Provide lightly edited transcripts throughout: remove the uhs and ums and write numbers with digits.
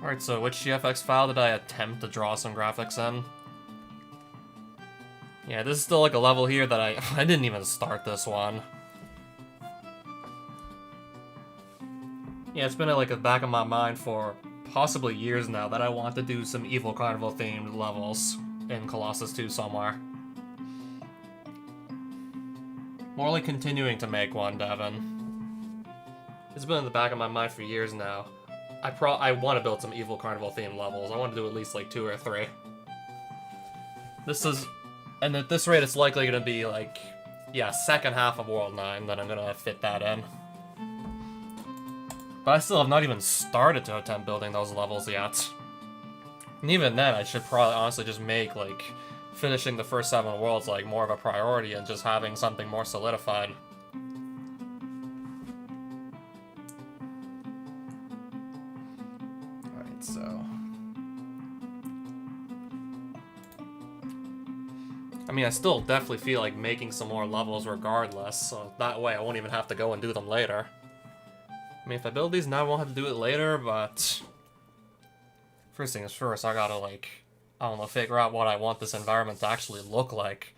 Alright, so which GFX file did I attempt to draw some graphics in? Yeah, this is still like a level here that I didn't even start this one. Yeah, it's been like at the back of my mind for possibly years now that I want to do some Evil Carnival themed levels in Colossus 2 somewhere. More like continuing to make one, Devin. It's been in the back of my mind for years now. I want to build some Evil Carnival themed levels. I want to do at least like 2 or 3. And at this rate it's likely going to be like, yeah, second half of World 9 that I'm going to fit that in. But I still have not even started to attempt building those levels yet. And even then, I should probably honestly just make, like, finishing the first 7 worlds, like, more of a priority and just having something more solidified. Alright, so... I mean, I still definitely feel like making some more levels regardless, so that way I won't even have to go and do them later. I mean, if I build these now, I won't have to do it later, but... First things first, I gotta, like, I don't know, figure out what I want this environment to actually look like.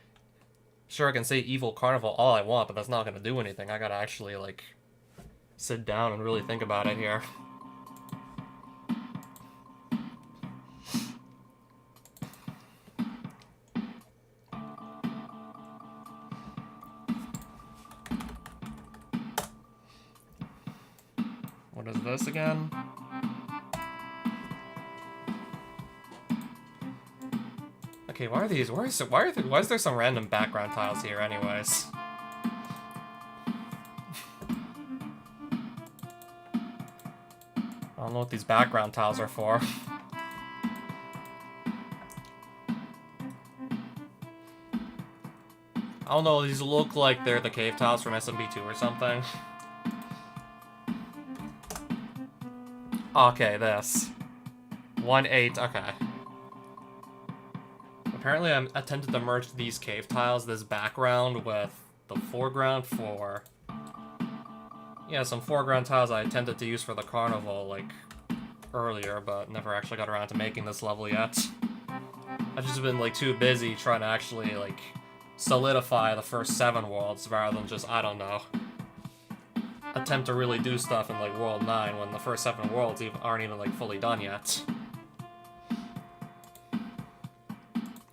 Sure, I can say Evil Carnival all I want, but that's not gonna do anything. I gotta actually, like, sit down and really think about it here. What is this again? Okay, why are these? Why is there some random background tiles here, anyways? I don't know what these background tiles are for. I don't know, these look like they're the cave tiles from SMB2 or something. Okay, this. 1-8, okay. Apparently I'm attempted to merge these cave tiles, this background, with the foreground for... Yeah, some foreground tiles I attempted to use for the carnival, like, earlier, but never actually got around to making this level yet. I've just been, like, too busy trying to actually, like, solidify the first 7 worlds rather than just, I don't know, attempt to really do stuff in, like, World 9 when the first 7 worlds aren't even, like, fully done yet.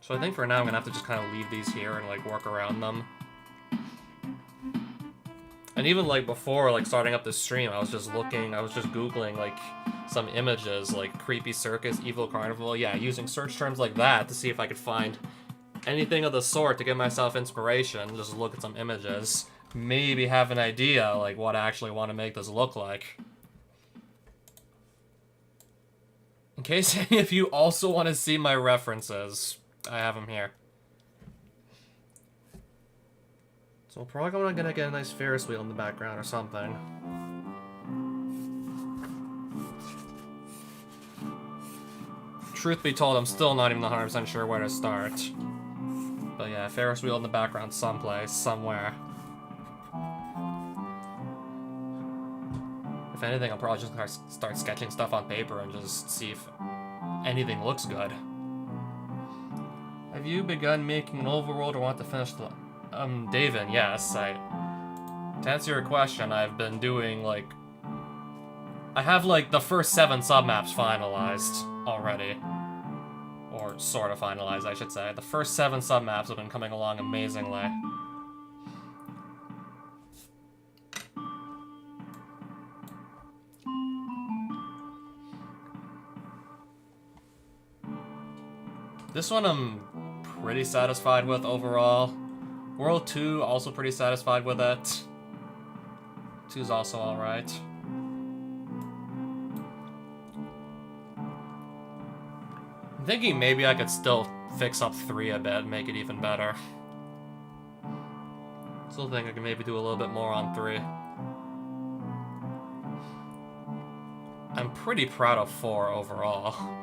So I think for now I'm gonna have to just kind of leave these here and, like, work around them. And even, like, before, like, starting up this stream, I was just googling, like, some images, like, Creepy Circus, Evil Carnival, yeah, using search terms like that to see if I could find anything of the sort to give myself inspiration, just look at some images, maybe have an idea, like, what I actually want to make this look like. In case any of you also want to see my references, I have them here. So we're probably gonna get a nice Ferris wheel in the background or something. Truth be told, I'm still not even 100% sure where to start. But yeah, Ferris wheel in the background someplace, somewhere. If anything, I'll probably just start sketching stuff on paper and just see if anything looks good. Have you begun making an overworld or want to finish the... David, yes, to answer your question, I've been doing, like... I have, like, the first 7 submaps finalized already. Or sort of finalized, I should say. The first 7 submaps have been coming along amazingly. This one I'm pretty satisfied with overall. World 2, also pretty satisfied with it. 2's also alright. I'm thinking maybe I could still fix up 3 a bit, make it even better. Still think I can maybe do a little bit more on 3. I'm pretty proud of 4 overall.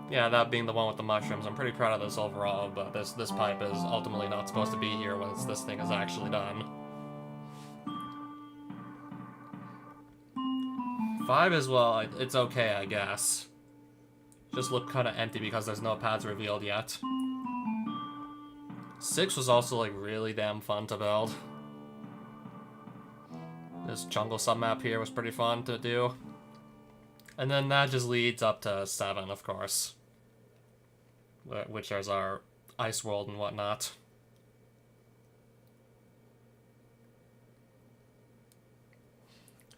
Yeah, that being the one with the mushrooms. I'm pretty proud of this overall, but this pipe is ultimately not supposed to be here once this thing is actually done. 5 is, well, it's okay, I guess. Just look kind of empty because there's no pads revealed yet. 6 was also, like, really damn fun to build. This jungle submap here was pretty fun to do. And then that just leads up to 7, of course. Which is our ice world and whatnot.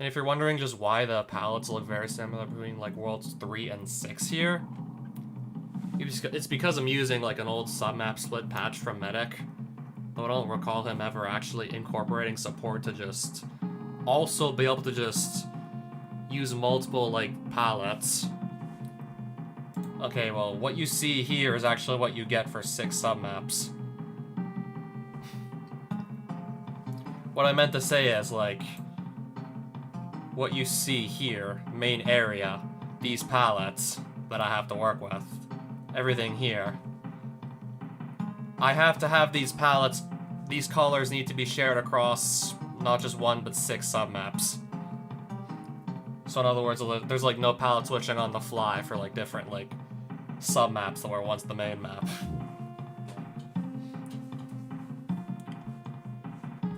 And if you're wondering just why the palettes look very similar between, like, Worlds 3 and 6 here, it's because I'm using, like, an old submap split patch from Medic. Though I don't recall him ever actually incorporating support to just also be able to just use multiple, like, palettes. Okay, well, what you see here is actually what you get for 6 submaps. What I meant to say is, like, what you see here, main area, these palettes that I have to work with, everything here. I have to have these palettes, these colors need to be shared across not just 1 but 6 submaps. So in other words, there's like no palette switching on the fly for like different like submaps that were once the main map.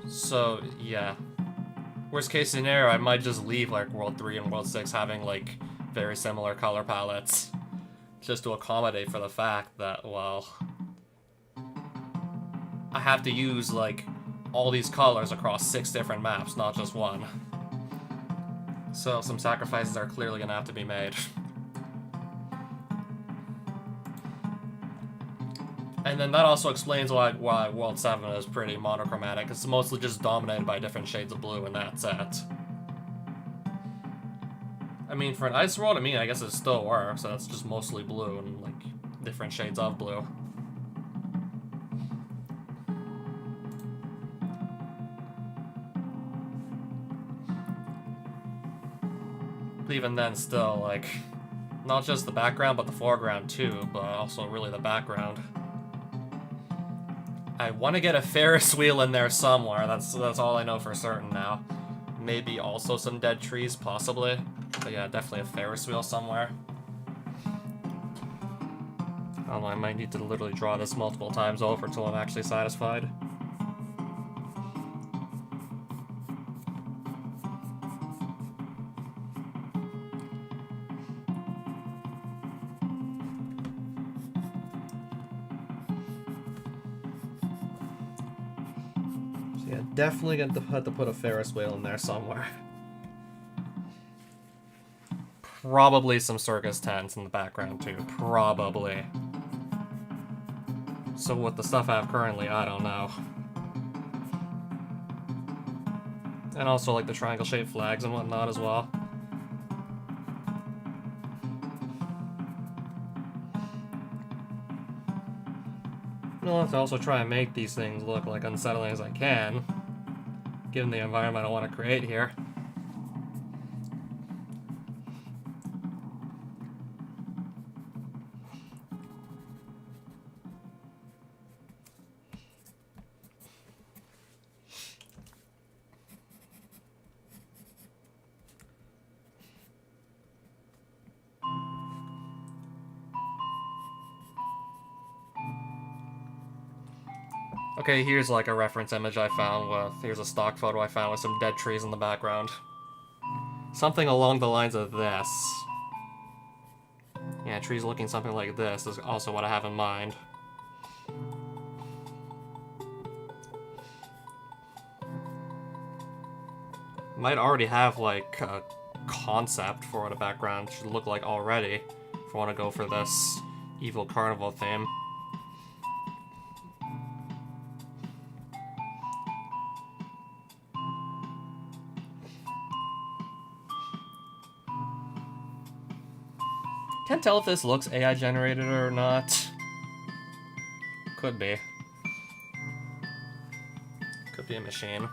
So yeah. Worst case scenario, I might just leave like World 3 and World 6 having like very similar color palettes. Just to accommodate for the fact that, well, I have to use like all these colors across 6 different maps, not just 1. So some sacrifices are clearly gonna have to be made. And then that also explains why World 7 is pretty monochromatic. It's mostly just dominated by different shades of blue, and that's it. I mean, for an ice world, I guess it still works, so it's just mostly blue and, like, different shades of blue. But even then, still, like, not just the background, but the foreground, too, but also really the background. I want to get a Ferris wheel in there somewhere. That's all I know for certain now. Maybe also some dead trees, possibly. But yeah, definitely a Ferris wheel somewhere. I don't know, I might need to literally draw this multiple times over until I'm actually satisfied. Yeah, definitely going to have to put a Ferris wheel in there somewhere. Probably some circus tents in the background too, probably. So with the stuff I have currently, I don't know. And also like the triangle-shaped flags and whatnot as well. I'll have to also try and make these things look like unsettling as I can, given the environment I want to create here. Okay, here's like a reference image I found with, here's a stock photo I found with some dead trees in the background. Something along the lines of this. Yeah, trees looking something like this is also what I have in mind. Might already have like a concept for what a background should look like already if I want to go for this evil carnival theme. Can't tell if this looks AI generated or not. Could be. Could be a machine.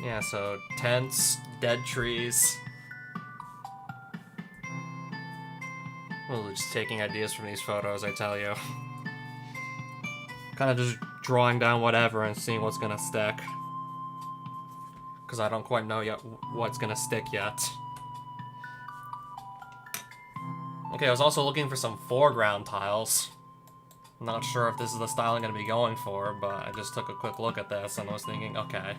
Yeah, so tents, dead trees. Well, just taking ideas from these photos, I tell you. Kind of just drawing down whatever and seeing what's gonna stick. Because I don't quite know yet what's gonna stick yet. Okay, I was also looking for some foreground tiles. I'm not sure if this is the style I'm gonna be going for, but I just took a quick look at this and I was thinking, okay,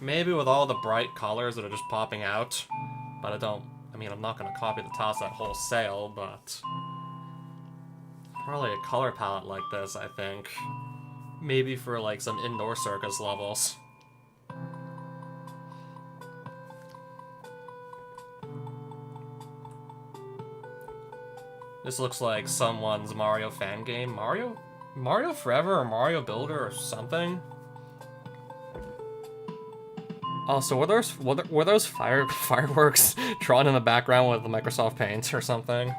maybe with all the bright colors that are just popping out, but I mean, I'm not gonna copy the tiles that wholesale, but probably a color palette like this, I think. Maybe for like some indoor circus levels. This looks like someone's Mario fan game. Mario Forever or Mario Builder or something? Oh, so were those fireworks drawn in the background with the Microsoft Paint or something?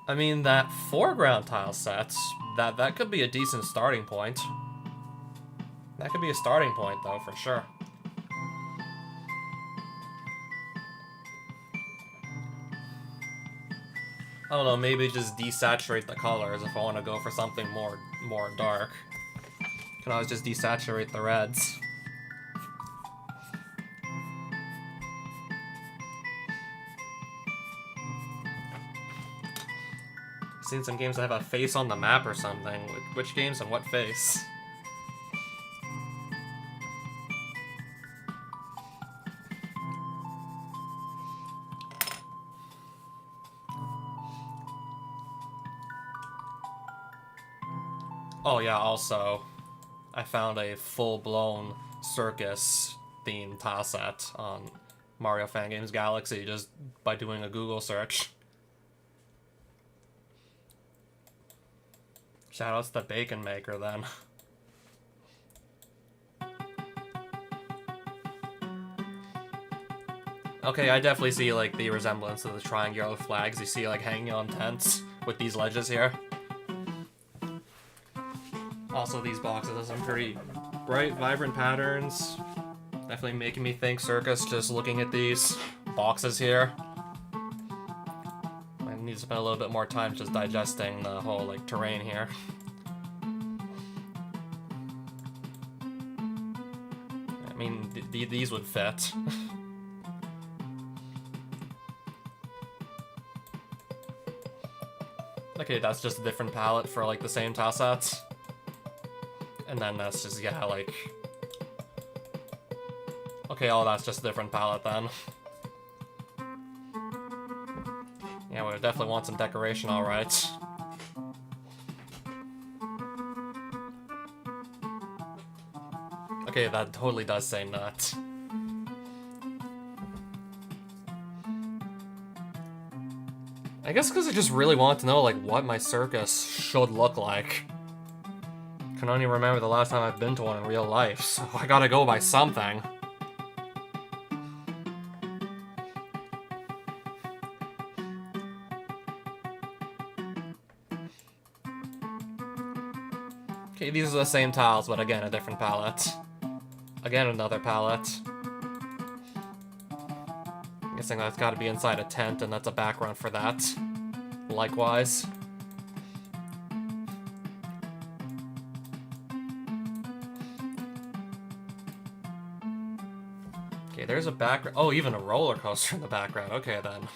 I mean, that foreground tile sets, that could be a decent starting point. That could be a starting point, though, for sure. I don't know, maybe just desaturate the colors if I want to go for something more dark. Can always just desaturate the reds. I've seen some games that have a face on the map or something. Which games and what face? Oh yeah, also, I found a full-blown circus-themed tile set on Mario Fan Games Galaxy just by doing a Google search. Shoutouts to the Bacon Maker, then. Okay, I definitely see, like, the resemblance to the triangular flags you see, like, hanging on tents with these ledges here. Also, these boxes have some pretty bright, vibrant patterns. Definitely making me think circus just looking at these boxes here. I need to spend a little bit more time just digesting the whole, like, terrain here. I mean, these would fit. Okay, that's just a different palette for, like, the same tile sets. And then that's just, yeah, like... Okay, oh, that's just a different palette then. Yeah, we definitely want some decoration, alright. Okay, that totally does say nut. I guess because I just really want to know, like, what my circus should look like. I can only remember the last time I've been to one in real life, so I gotta go by something. Okay, these are the same tiles, but again, a different palette. Again, another palette. I'm guessing that's gotta be inside a tent, and that's a background for that. Likewise. Okay, there's a background. Oh, even a roller coaster in the background. Okay, then.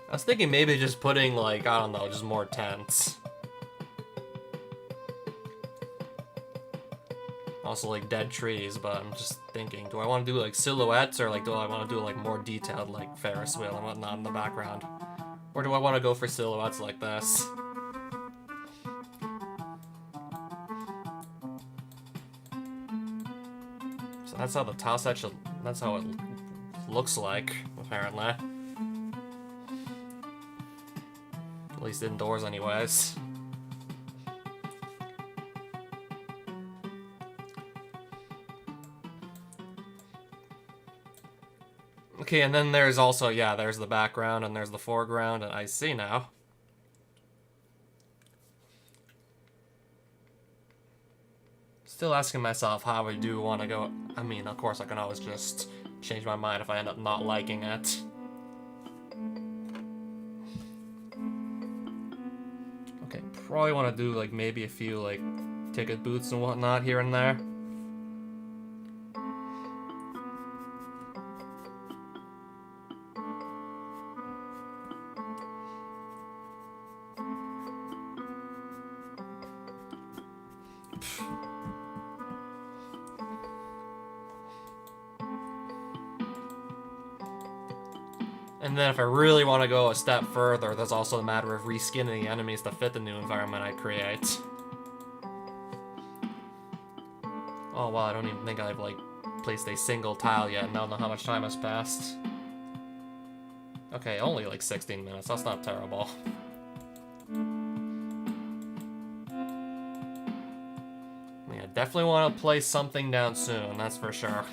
I was thinking maybe just putting, like, I don't know, just more tents. Also, like, dead trees, but I'm just thinking, do I want to do, like, silhouettes, or, like, do I want to do, like, more detailed, like, Ferris wheel and whatnot in the background? Or do I want to go for silhouettes like this? So that's how the tile set should, that's how it looks like, apparently. At least indoors, anyways. Okay, and then there's also, yeah, there's the background and there's the foreground, and I see now. Still asking myself how I do want to go. I mean, of course, I can always just change my mind if I end up not liking it. Okay, probably want to do like maybe a few like ticket booths and whatnot here and there. And then if I really want to go a step further, there's also a matter of reskinning the enemies to fit the new environment I create. Oh wow, I don't even think I've like placed a single tile yet, and I don't know how much time has passed. Okay, only like 16 minutes, that's not terrible. Yeah, definitely want to place something down soon, that's for sure.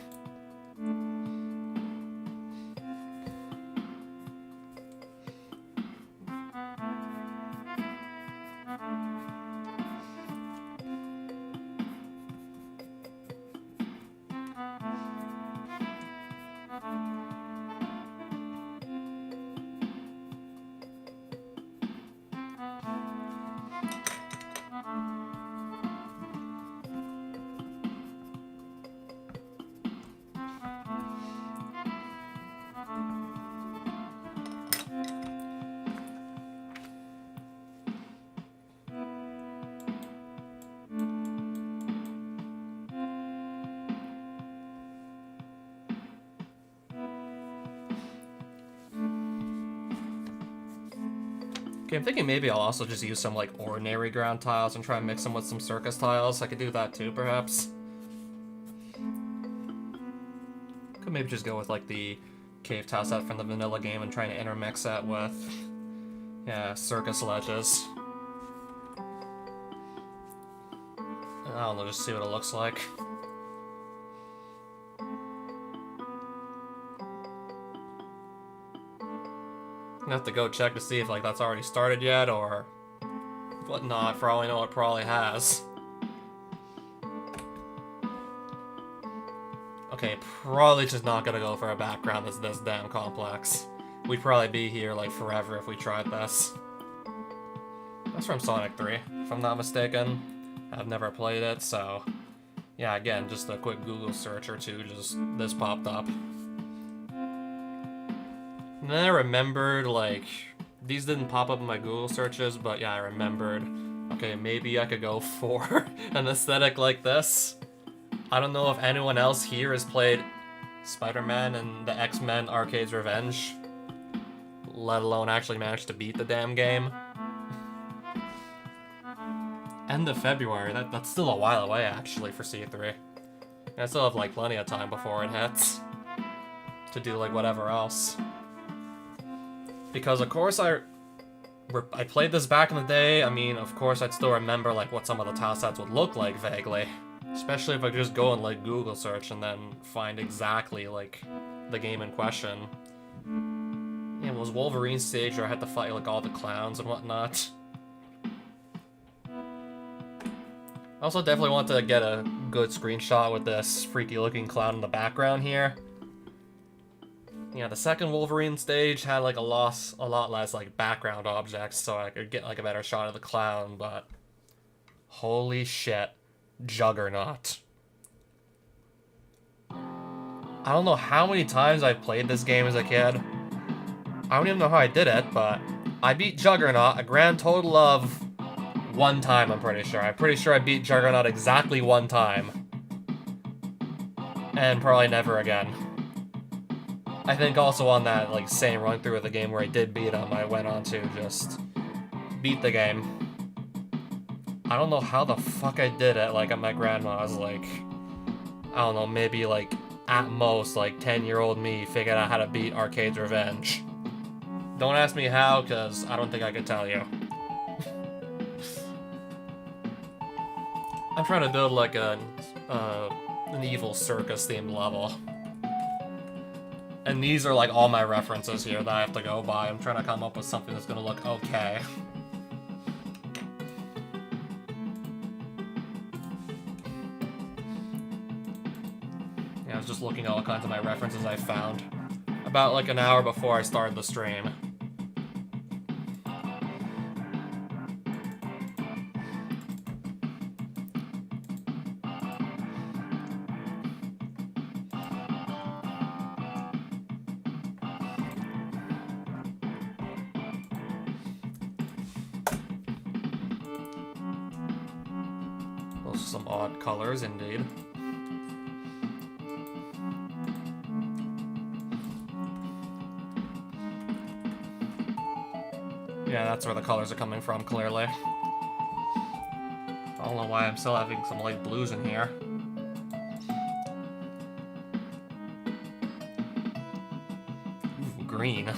Okay, I'm thinking maybe I'll also just use some, like, ordinary ground tiles and try and mix them with some circus tiles. I could do that too, perhaps. Could maybe just go with, like, the cave tile set from the vanilla game and trying to intermix that with, yeah, circus ledges. I don't know, just see what it looks like. I have to go check to see if like that's already started yet or whatnot. For all I know, it probably has. Okay, probably just not gonna go for a background that's this damn complex. We'd probably be here like forever if we tried this. That's from Sonic 3, if I'm not mistaken. I've never played it, so yeah, again, just a quick Google search or two, just this popped up. And then I remembered, like, these didn't pop up in my Google searches, but yeah, I remembered, okay, maybe I could go for an aesthetic like this. I don't know if anyone else here has played Spider-Man and the X-Men Arcade's Revenge, let alone actually managed to beat the damn game. End of February, that's still a while away, actually, for C3. I still have, like, plenty of time before it hits to do, like, whatever else. Because, of course, I played this back in the day. I mean, of course, I'd still remember, like, what some of the tile sets would look like, vaguely. Especially if I could just go and, like, Google search and then find exactly, like, the game in question. Yeah, it was Wolverine stage where I had to fight, like, all the clowns and whatnot. I also definitely want to get a good screenshot with this freaky-looking clown in the background here. Yeah, the second Wolverine stage had like a lot less like background objects, so I could get like a better shot of the clown, but holy shit, Juggernaut. I don't know how many times I played this game as a kid. I don't even know how I did it, but I beat Juggernaut a grand total of one time, I'm pretty sure. I'm pretty sure I beat Juggernaut exactly one time. And probably never again. I think also on that like same run through of the game where I did beat him, I went on to just beat the game. I don't know how the fuck I did it, like at my grandma's, like, I don't know, maybe like at most like 10-year-old me figured out how to beat Arcade's Revenge. Don't ask me how, because I don't think I could tell you. I'm trying to build like an evil circus themed level. And these are like all my references here that I have to go by. I'm trying to come up with something that's gonna look okay. Yeah, I was just looking at all kinds of my references I found about like an hour before I started the stream. some odd colors indeed. Yeah, that's where the colors are coming from, clearly. I don't know why I'm still having some light blues in here. Ooh, green.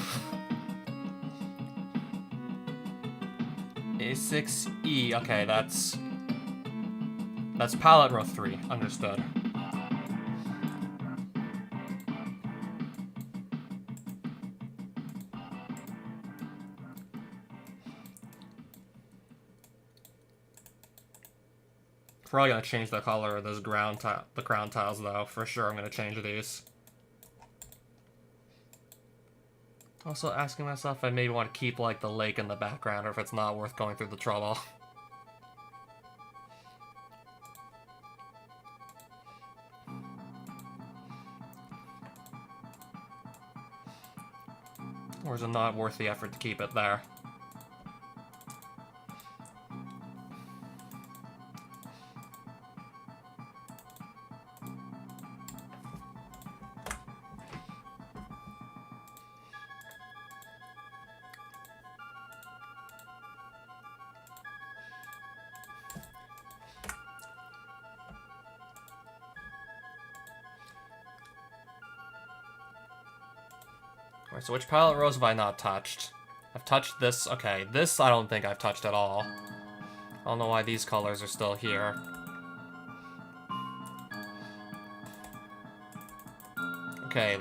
A6E, okay, that's palette row 3, understood. Probably gonna change the color of this the ground tiles though, for sure I'm gonna change these. Also asking myself if I maybe want to keep like the lake in the background or if it's not worth going through the trouble. Or is it not worth the effort to keep it there? Alright, so which palette rows have I not touched? I've touched this. Okay, this I don't think I've touched at all. I don't know why these colors are still here. Okay,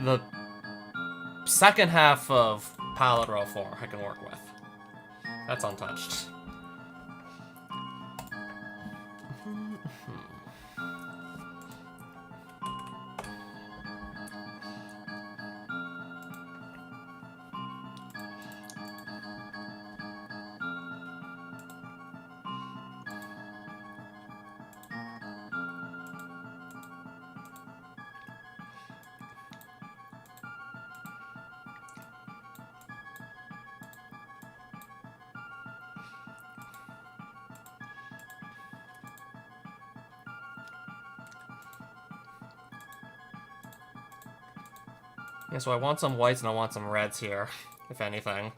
the second half of palette row 4 I can work with. That's untouched. Yeah, so I want some whites and I want some reds here, if anything.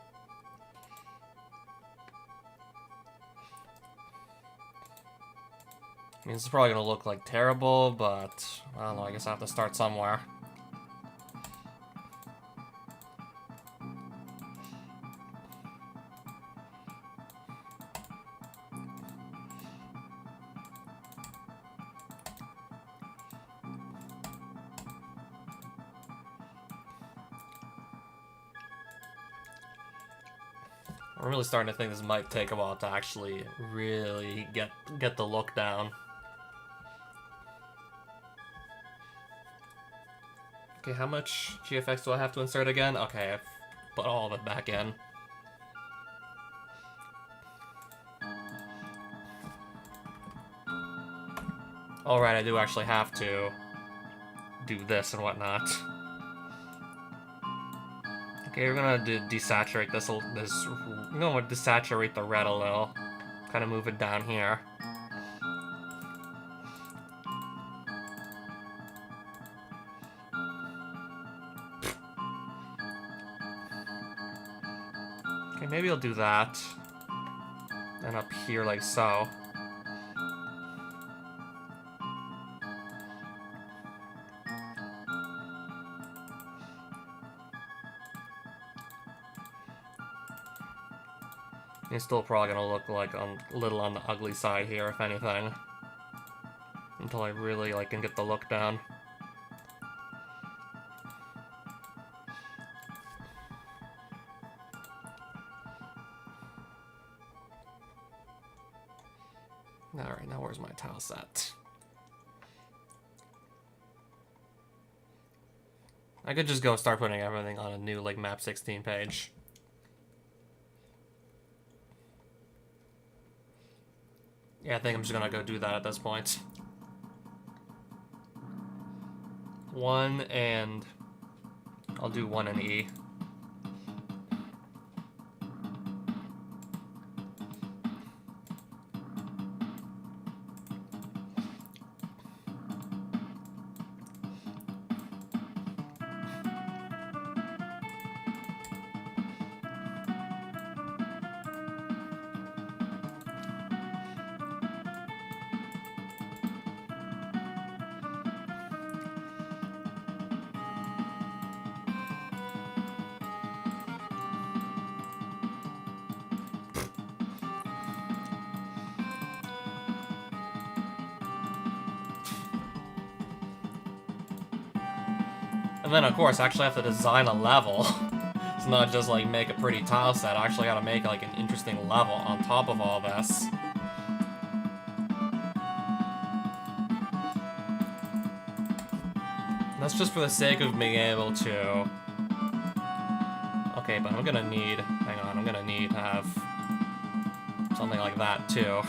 I mean, this is probably gonna look like terrible, but I don't know, I guess I have to start somewhere. I'm really starting to think this might take a while to actually really get the look down. Okay, how much GFX do I have to insert again? Okay, I've put all of it back in. Alright, I do actually have to do this and whatnot. Okay, we're gonna desaturate this. We're gonna desaturate the red a little. Kind of move it down here. Okay, maybe I'll do that. And up here like so. It's still probably gonna look like a little on the ugly side here, if anything. Until I really can get the look down. Alright, now where's my tile set? I could just go start putting everything on a new map 16 page. Yeah, I think I'm just gonna go do that at this point. 1 and... I'll do 1 and E. And then, of course, I actually have to design a level. It's not just, like, make a pretty tile set. I actually gotta make, like, an interesting level on top of all this. And that's just for the sake of being able to... Okay, but I'm gonna need... Hang on, I'm gonna need to have something like that, too.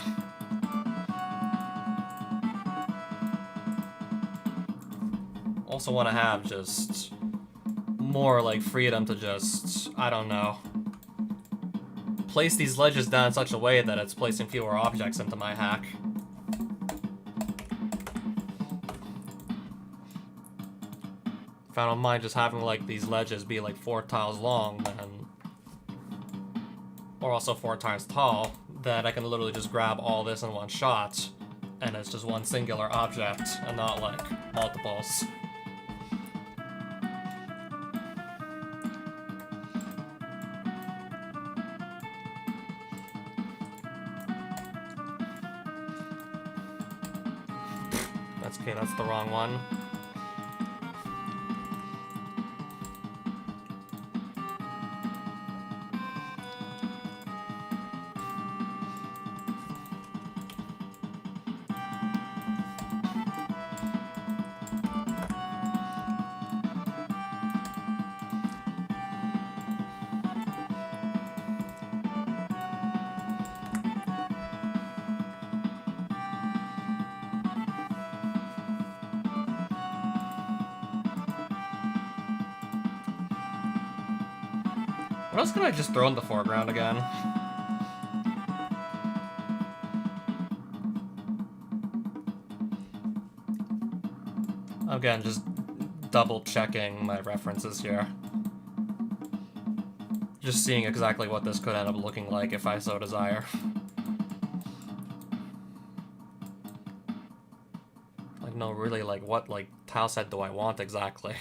Also want to have just more, like, freedom to just, I don't know, place these ledges down in such a way that it's placing fewer objects into my hack. If I don't mind just having, like, these ledges be, like, 4 tiles long, then... Or also 4 times tall, that I can literally just grab all this in one shot, and it's just one singular object, and not, like, multiples. Okay, that's the wrong one. What else can I just throw in the foreground again? Again, just double checking my references here. Just seeing exactly what this could end up looking like if I so desire. Like, no, really, like, what, like, tile set do I want exactly?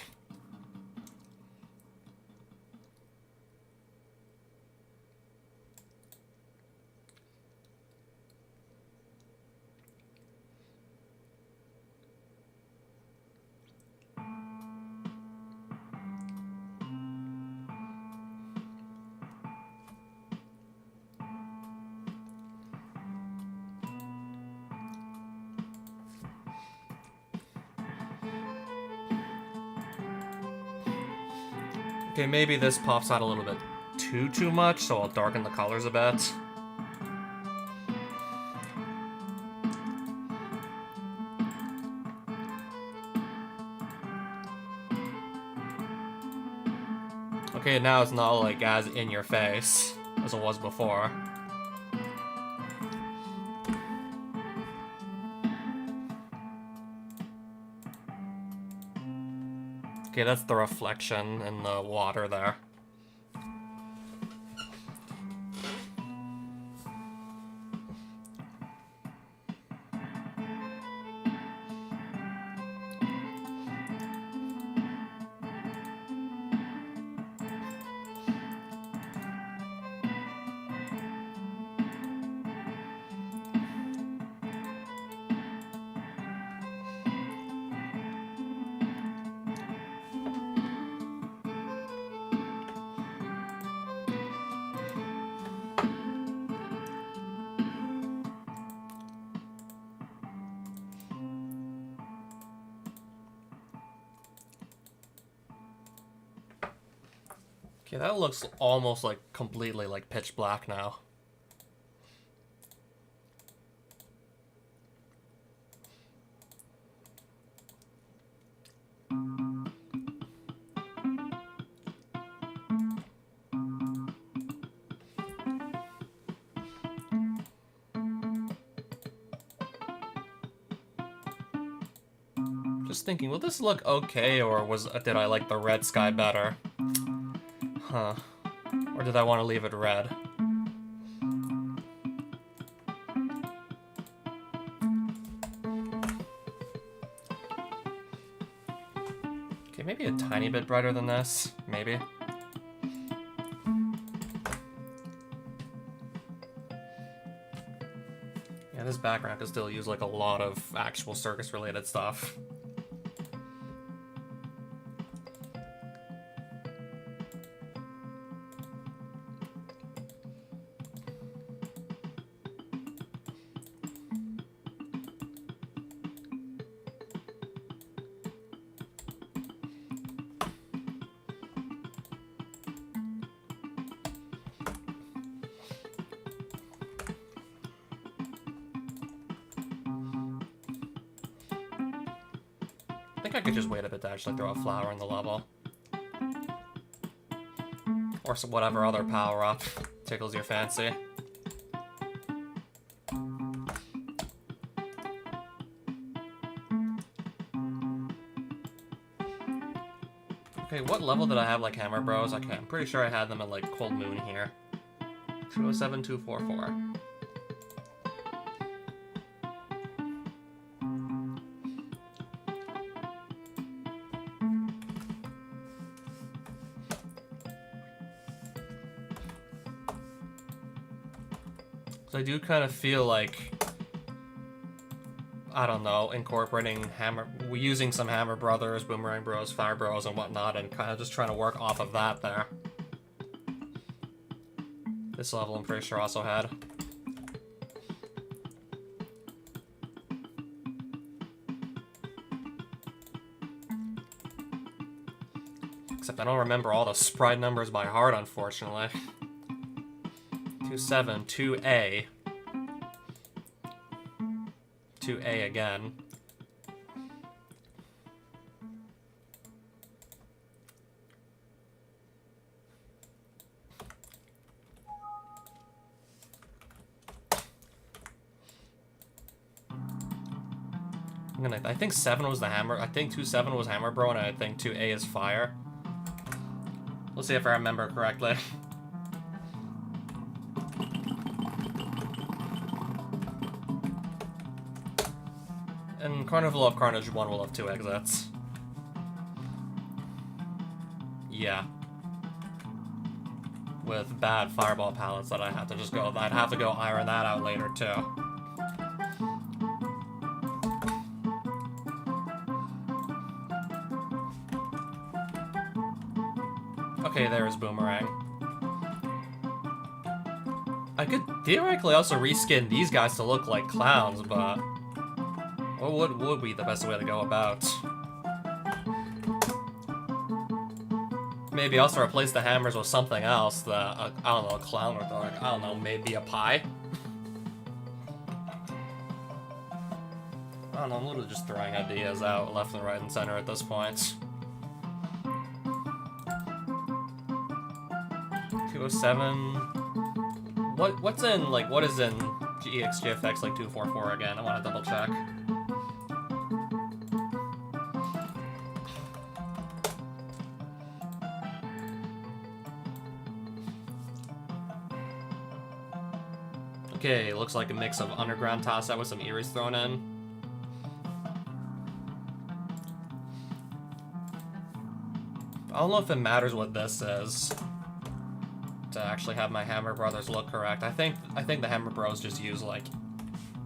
Okay, maybe this pops out a little bit too much, so I'll darken the colors a bit. Okay, now it's not, like, as in your face as it was before. Okay, that's the reflection in the water there. Okay, that looks almost like completely like pitch black now. Just thinking, will this look okay, or did I like the red sky better? Huh. Or did I want to leave it red? Okay, maybe a tiny bit brighter than this. Maybe. Yeah, this background could still use like a lot of actual circus-related stuff. I think I could just wait a bit to actually throw a flower in the level. Or some, whatever other power-up tickles your fancy. Okay, what level did I have like Hammer Bros? Okay, I'm pretty sure I had them at like Cold Moon here. 207, 244. So I do kind of feel like, I don't know, incorporating using some Hammer Brothers, Boomerang Bros, Fire Bros, and whatnot, and kind of just trying to work off of that there. This level I'm pretty sure also had. Except I don't remember all the sprite numbers by heart, unfortunately. 2-7, 2A. 2A again. I think 7 was the Hammer. I think 2-7 was Hammer Bro, and I think 2A is Fire. Let's see if I remember correctly. And Carnival of Carnage 1 will have 2 exits. Yeah. With bad fireball palettes that I'd have to go iron that out later too. Okay, there's Boomerang. I could theoretically also reskin these guys to look like clowns, but what would be the best way to go about? Maybe also replace the hammers with something else that, I don't know, a clown or like, I don't know, maybe a pie? I don't know, I'm literally just throwing ideas out left and right and center at this point. 207. What is in GXGFX like 244 again? I want to double check. Okay, looks like a mix of underground toss out with some Eries thrown in. I don't know if it matters what this is to actually have my Hammer Brothers look correct. I think the Hammer Bros just use like,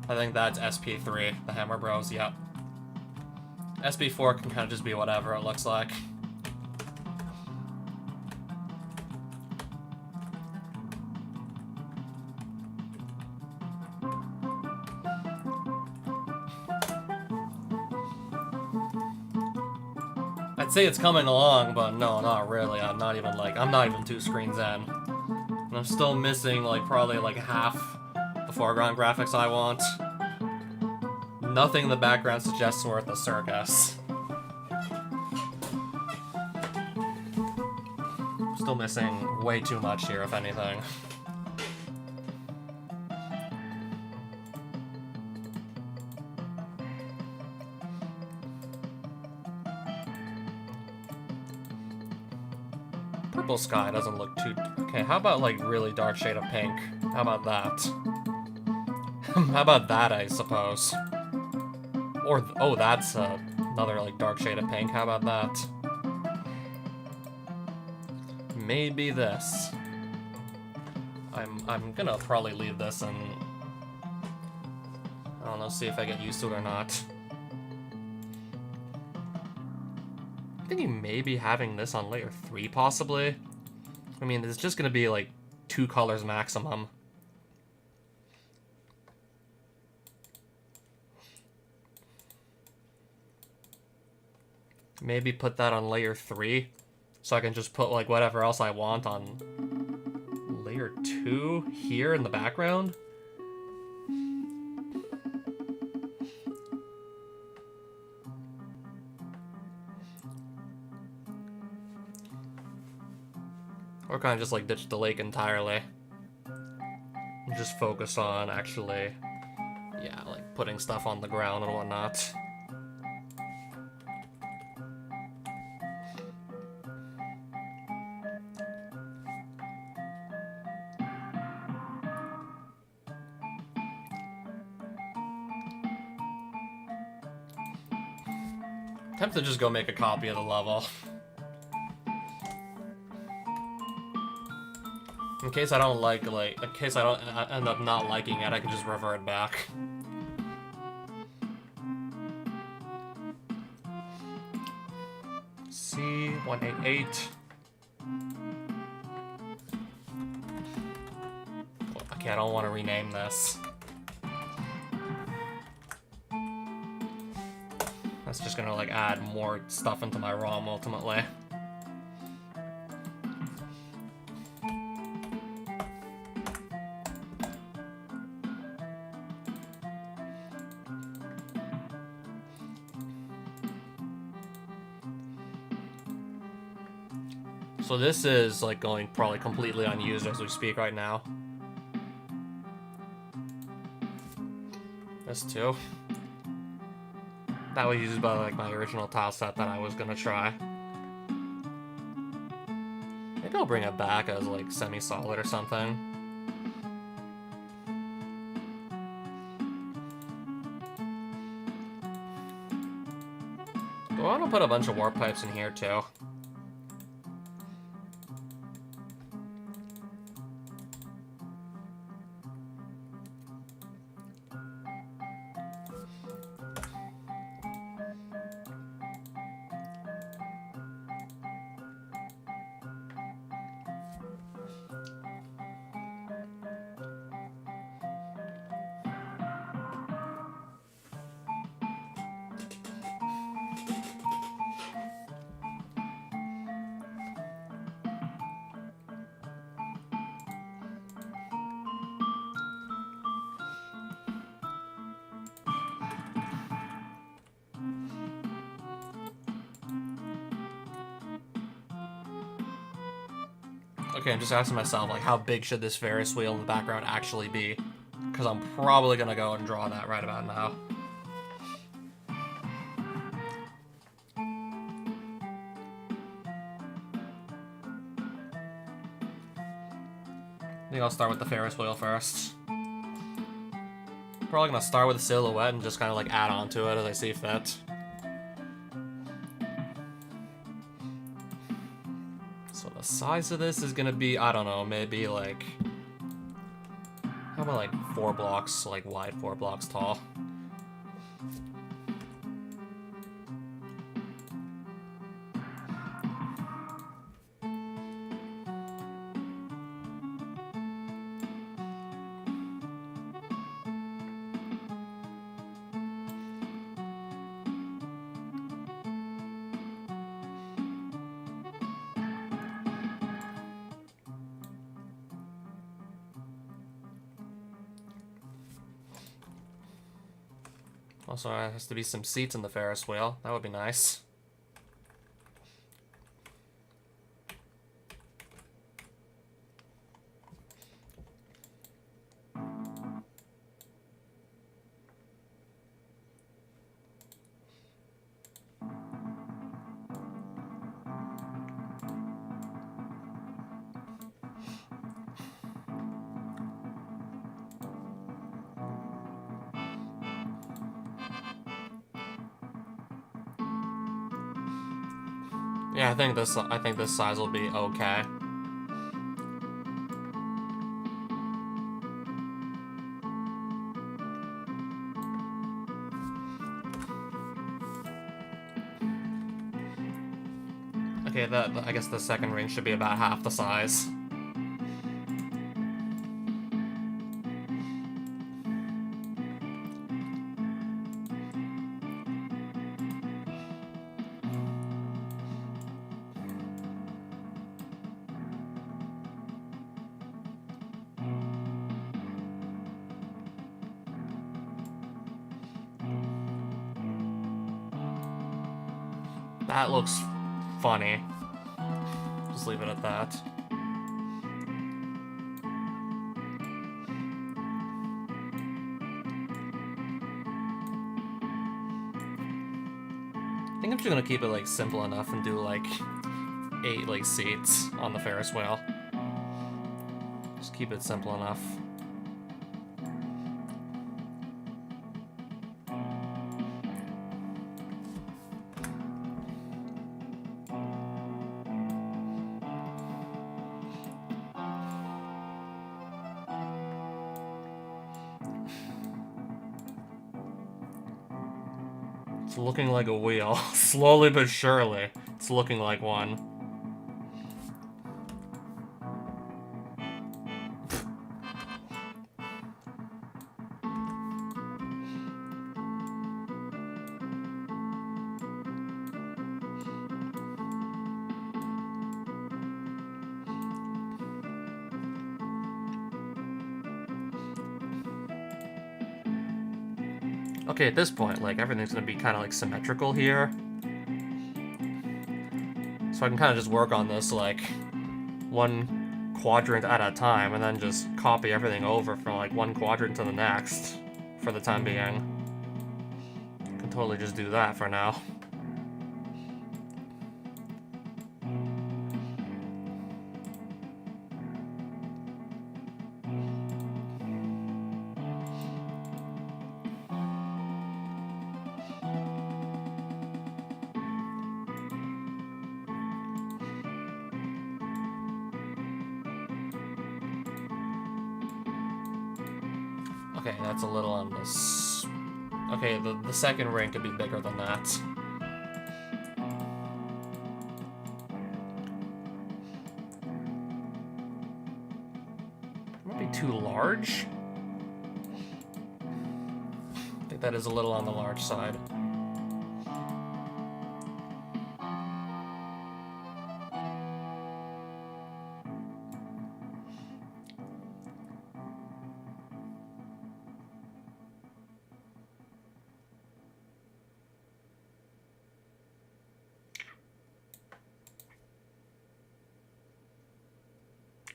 I think that's SP3, the Hammer Bros, yep. SP4 can kind of just be whatever it looks like. I'd say it's coming along, but no, not really. I'm not even 2 screens in. And I'm still missing like probably like half the foreground graphics I want. Nothing in the background suggests we're at the circus. Still missing way too much here, if anything. Purple sky doesn't look too... Okay, how about, like, really dark shade of pink? How about that? How about that, I suppose? Or, oh, that's another, like, dark shade of pink. How about that? Maybe this. I'm gonna probably leave this and... I don't know, see if I get used to it or not. I'm thinking maybe having this on layer 3, possibly. I mean, it's just gonna be, like, 2 colors maximum. Maybe put that on layer 3, so I can just put, like, whatever else I want on layer 2 here in the background. Or kind of just like ditch the lake entirely. And just focus on actually, yeah, like putting stuff on the ground and whatnot. Tempted to just go make a copy of the level. In case I don't in case I don't end up not liking it, I can just revert back. C188. Okay, I don't want to rename this. That's just gonna like add more stuff into my ROM ultimately. So this is like going probably completely unused as we speak right now. This too. That was used by like my original tile set that I was gonna try. Maybe I'll bring it back as like semi-solid or something. Do I want to put a bunch of warp pipes in here too? Okay, I'm just asking myself, like, how big should this Ferris wheel in the background actually be? Because I'm probably gonna go and draw that right about now. I think I'll start with the Ferris wheel first. Probably gonna start with a silhouette and just kind of like add on to it as I see fit. So the size of this is gonna be, I don't know, maybe like, how about like 4 blocks, like wide, 4 blocks tall. Also, there has to be some seats in the Ferris wheel. That would be nice. Yeah, I think this size will be okay. Okay, I guess the second ring should be about half the size. That looks funny. Just leave it at that. think I'm just gonna keep it like simple enough and do like 8 like seats on the Ferris wheel. Just keep it simple enough. It's looking like a wheel. Slowly but surely, it's looking like one. Okay, at this point, like, everything's gonna be kind of, like, symmetrical here. So I can kind of just work on this, like, one quadrant at a time, and then just copy everything over from, like, one quadrant to the next for the time being. I can totally just do that for now. Okay, that's a little on this. Okay, the second ring could be bigger than that. Might be too large. I think that is a little on the large side.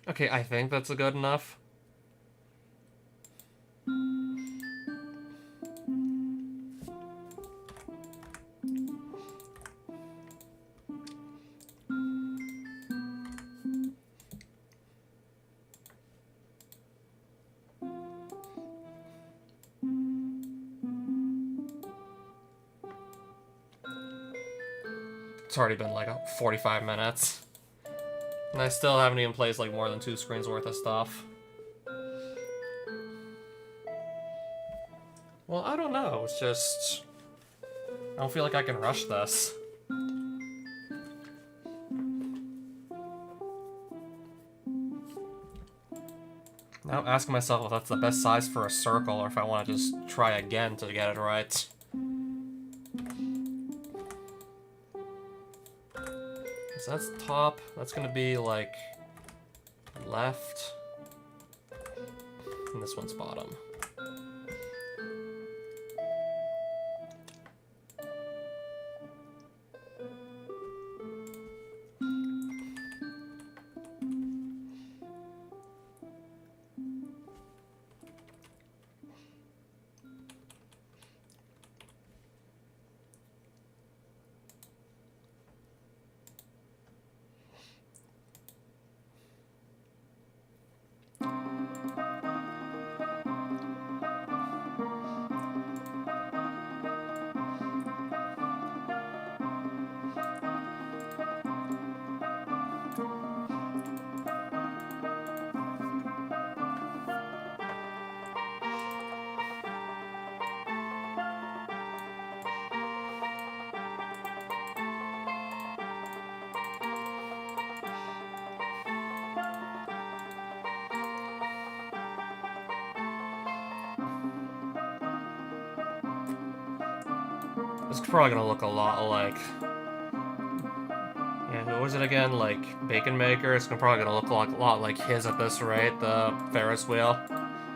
Okay, I think that's good enough. It's already been like 45 minutes. And I still haven't even placed like more than 2 screens worth of stuff. Well, I don't know. It's just... I don't feel like I can rush this. Now I'm asking myself if that's the best size for a circle or if I want to just try again to get it right. So that's top. That's gonna be like left. And this one's bottom. This is probably gonna look a lot like... Yeah, who was it again? Like, Bacon Maker? It's probably gonna look a lot like his at this rate, the Ferris wheel.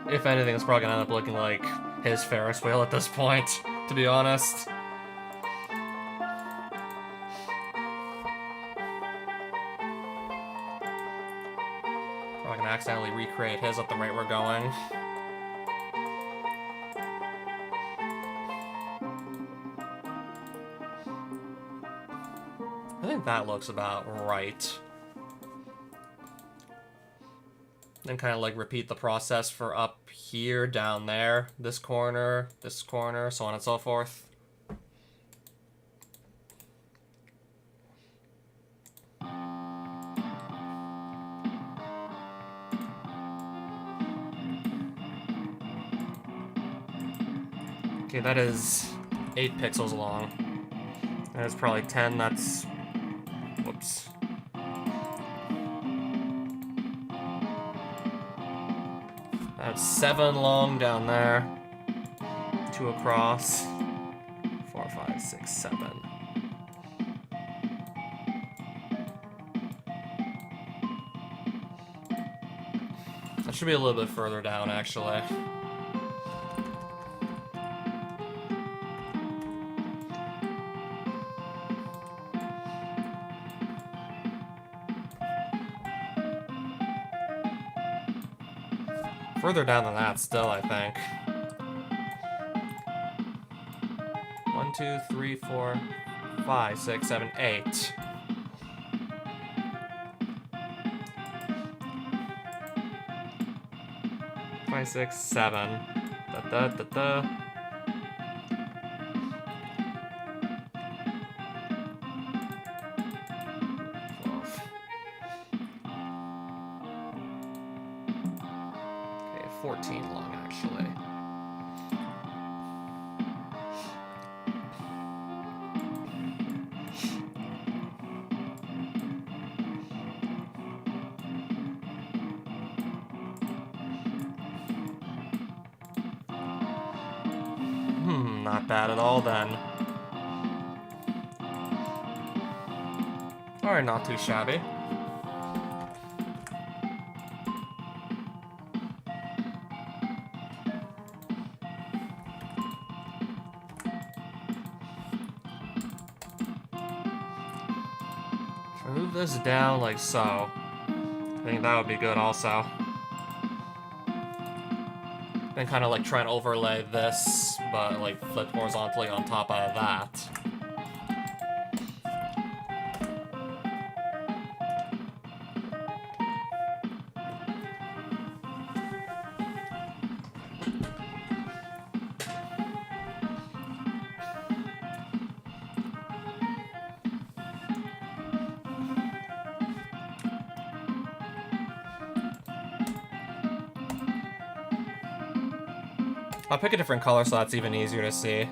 If anything, it's probably gonna end up looking like his Ferris wheel at this point, to be honest. Probably gonna accidentally recreate his at the rate we're going. think that looks about right. Then kind of like repeat the process for up here, down there, this corner, so on and so forth. Okay, that is 8 pixels long. That is probably 10, that's... Whoops. That's 7 long down there. 2 across. 4, 5, 6, 7. That should be a little bit further down, actually. Further down than that still, I think. 1, 2, 3, 4, 5, 6, 7, 8. Five, 6, 7. Da da da da. Okay, 14 long actually. Not bad at all then. Alright, not too shabby. If I move this down like so, I think that would be good also. Then kind of like try and overlay this, but like flip horizontally on top of that. I'll pick a different color so that's even easier to see.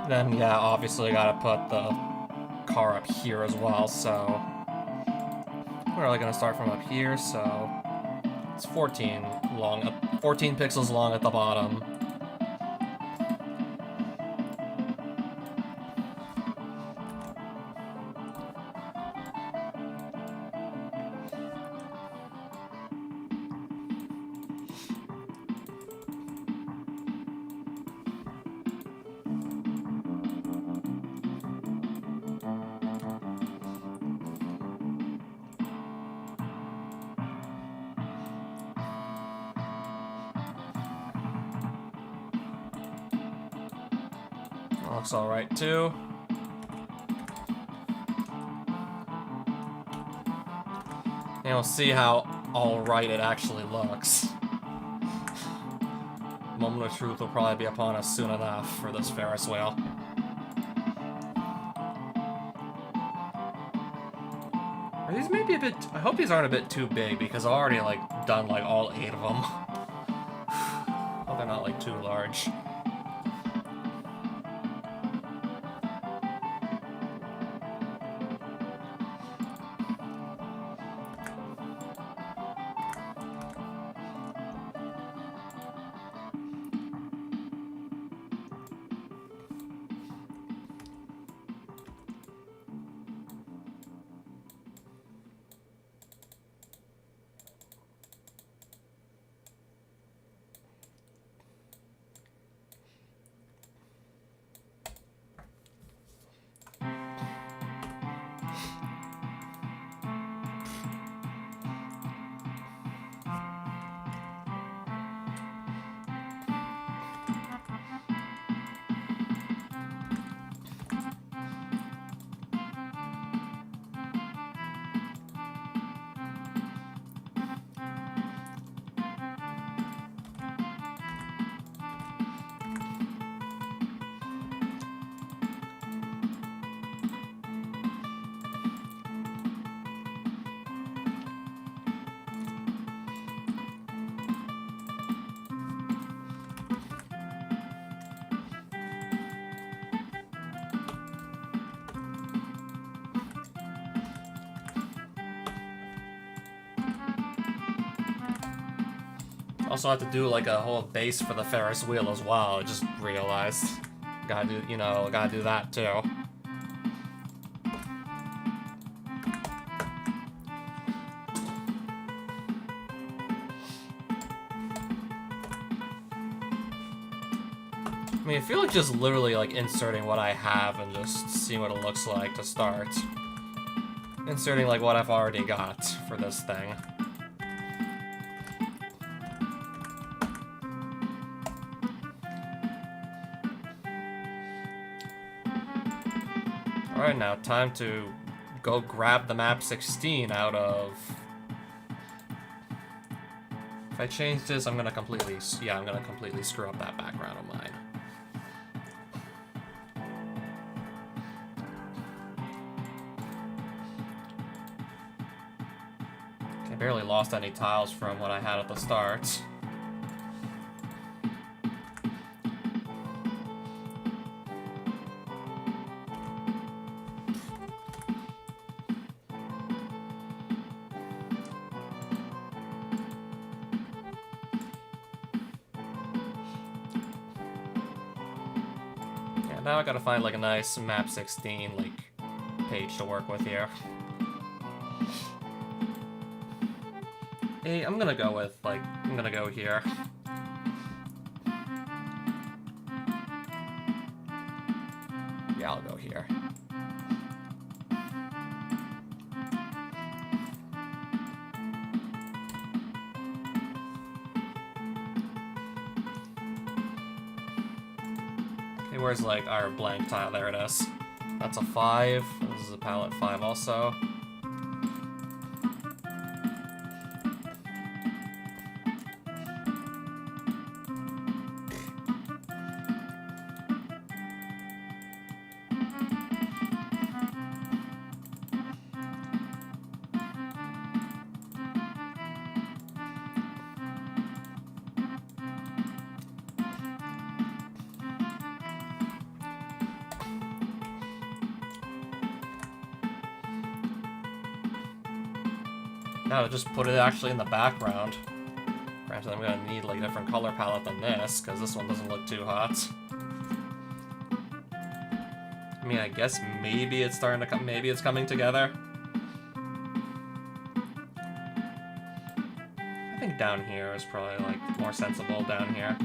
Then, yeah, obviously gotta put the car up here as well, so... We're only gonna start from up here, so... It's 14 long, 14 pixels long at the bottom. Looks alright too. And we'll see how alright it actually looks. moment of truth will probably be upon us soon enough for this Ferris wheel. Are these maybe a bit... I hope these aren't a bit too big, because I've already, like, done, like, all 8 of them. Hope they're not, like, too large. Also have to do like a whole base for the Ferris wheel as well, I just realized. Gotta do, you know, gotta do that too. I mean, I feel like just literally like inserting what I have and just seeing what it looks like to start. Inserting like what I've already got for this thing. Alright, now time to go grab the map 16 out of... If I change this, I'm gonna completely screw up that background of mine. I barely lost any tiles from what I had at the start. Now I gotta find like a nice map 16 like page to work with here. Hey, I'm gonna go here. Yeah, I'll go here. Where's like our blank tile? There it is. That's a 5. This is a palette 5 also. Now to just put it actually in the background. Granted, I'm gonna need like a different color palette than this, because this one doesn't look too hot. I mean, I guess maybe it's starting to come, maybe it's coming together. I think down here is probably like more sensible down here.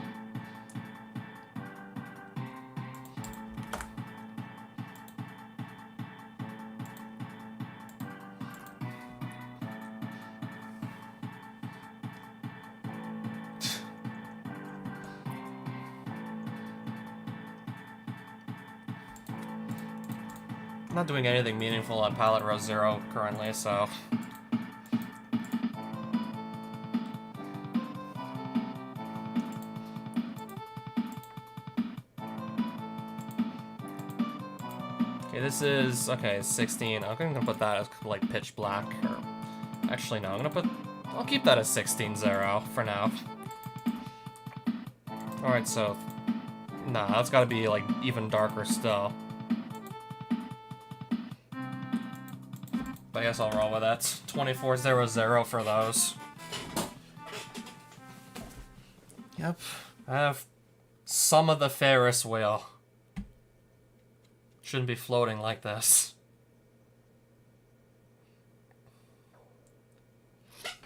I'm not doing anything meaningful on palette row 0 currently, so... Okay, this is, okay, 16. I'm gonna put that as, like, pitch black. Or, actually, no, I'll keep that as 16-0 for now. Alright, so, nah, that's gotta be, like, even darker still. But I guess I'll roll with that. 24-0-0 for those. Yep, I have some of the Ferris wheel. Shouldn't be floating like this.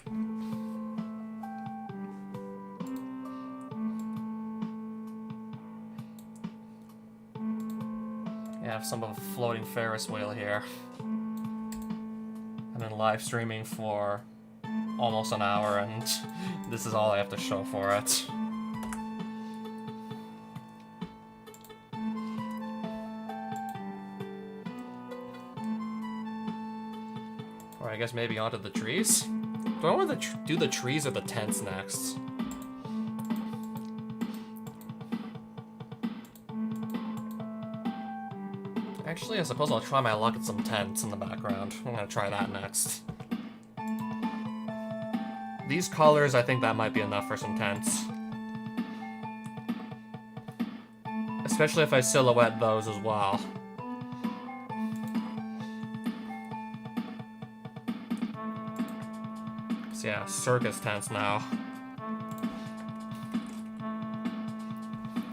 Yeah, I have some of a floating Ferris wheel here. I've been live streaming for almost an hour, and this is all I have to show for it. Or I guess maybe onto the trees? Do I want to do the trees or the tents next? Actually, I suppose I'll try my luck at some tents in the background. I'm gonna try that next. These colors, I think that might be enough for some tents. Especially if I silhouette those as well. So yeah, circus tents now.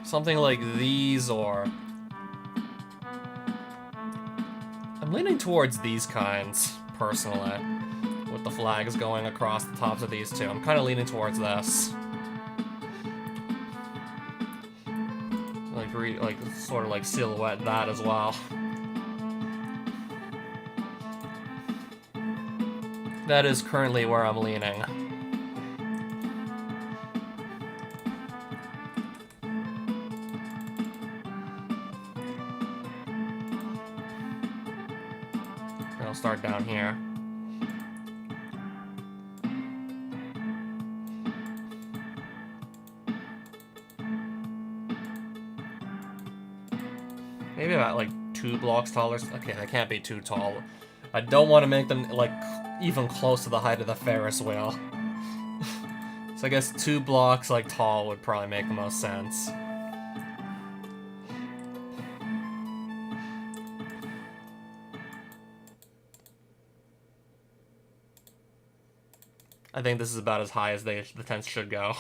Something like these, or... I'm leaning towards these kinds, personally. With the flags going across the tops of these two. I'm kind of leaning towards this. Like, sort of like silhouette that as well. That is currently where I'm leaning. I'll start down here. Maybe about like 2 blocks taller. Okay, they can't be too tall. I don't want to make them like even close to the height of the Ferris wheel. So I guess 2 blocks like tall would probably make the most sense. I think this is about as high as the tents should go.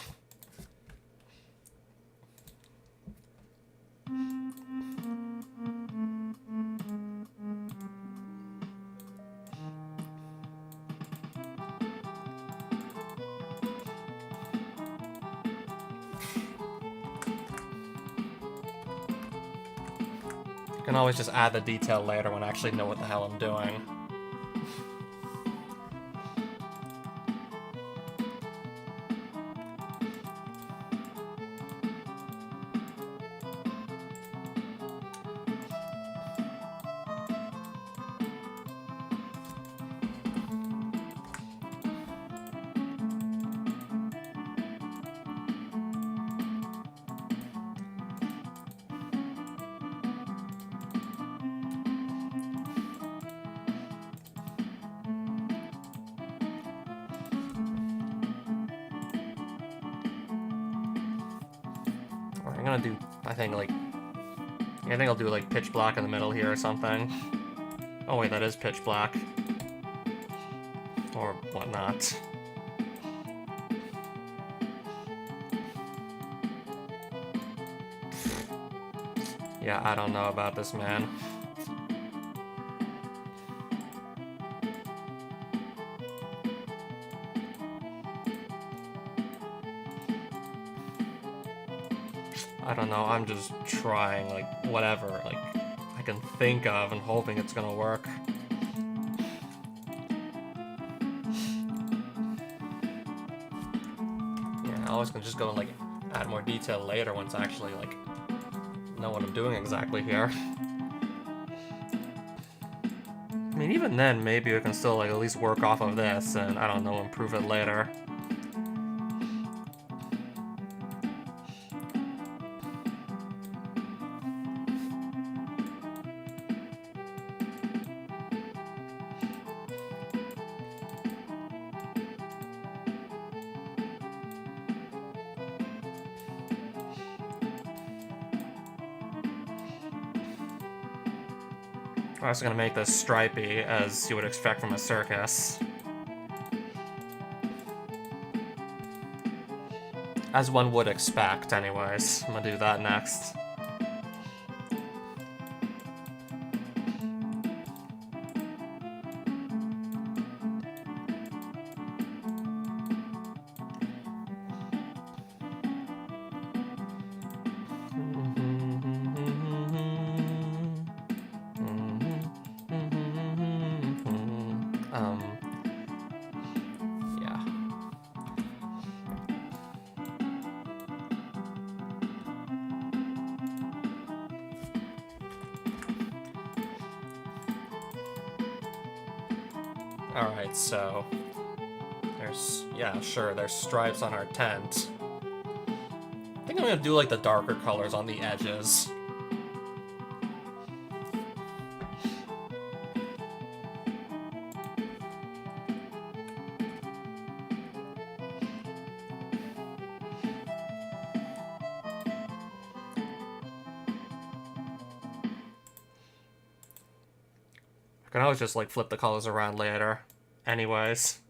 You can always just add the detail later when I actually know what the hell I'm doing. I'm gonna do, I think I'll do like pitch black in the middle here or something. Oh wait, that is pitch black. Or whatnot. Yeah, I don't know about this, man. I don't know, I'm just trying, like, whatever, like, I can think of and hoping it's gonna work. Yeah, I always can just go and, like, add more detail later once I actually, like, know what I'm doing exactly here. I mean, even then, maybe I can still, like, at least work off of this and, I don't know, improve it later. I'm also gonna make this stripy, as you would expect from a circus. As one would expect, anyways. I'm gonna do that next. Yeah. Alright, so there's, yeah, sure, there's stripes on our tent. I think I'm gonna do like the darker colors on the edges. I can always just like flip the colors around later. Anyways.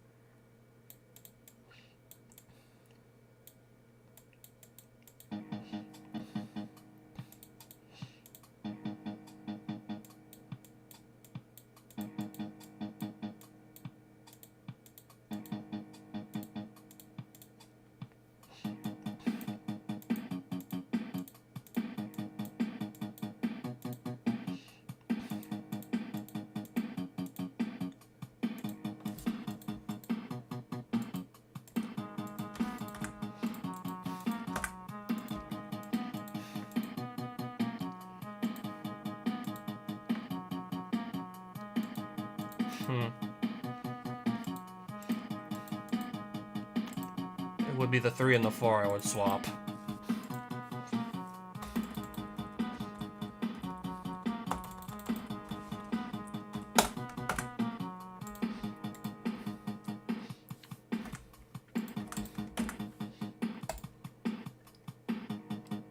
It would be the 3 and the 4 I would swap.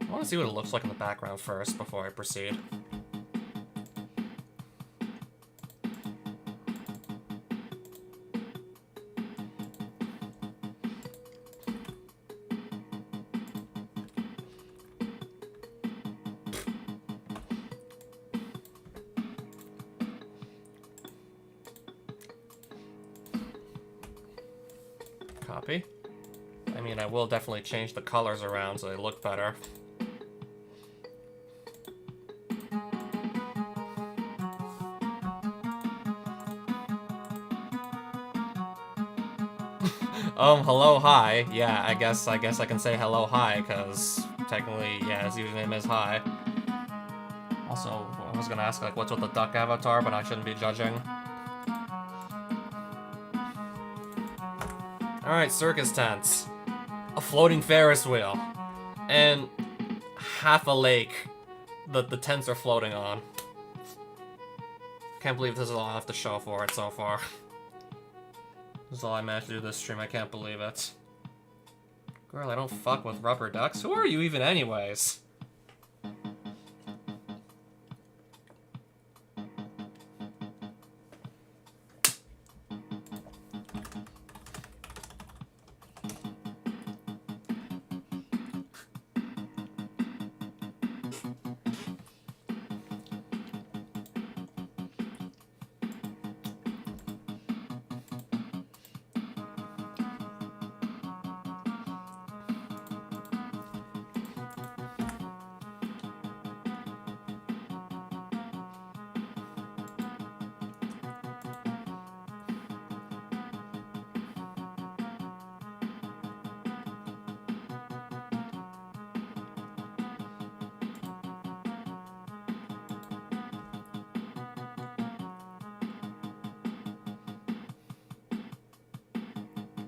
I want to see what it looks like in the background first before I proceed. Copy. I mean, I will definitely change the colors around so they look better. Hello, hi. Yeah, I guess I can say hello, hi, because technically, yeah, his username is hi. Also, I was gonna ask, like, what's with the duck avatar, but I shouldn't be judging. Alright, circus tents. A floating Ferris wheel. And half a lake that the tents are floating on. Can't believe this is all I have to show for it so far. This is all I managed to do this stream, I can't believe it. Girl, I don't fuck with rubber ducks. Who are you even anyways?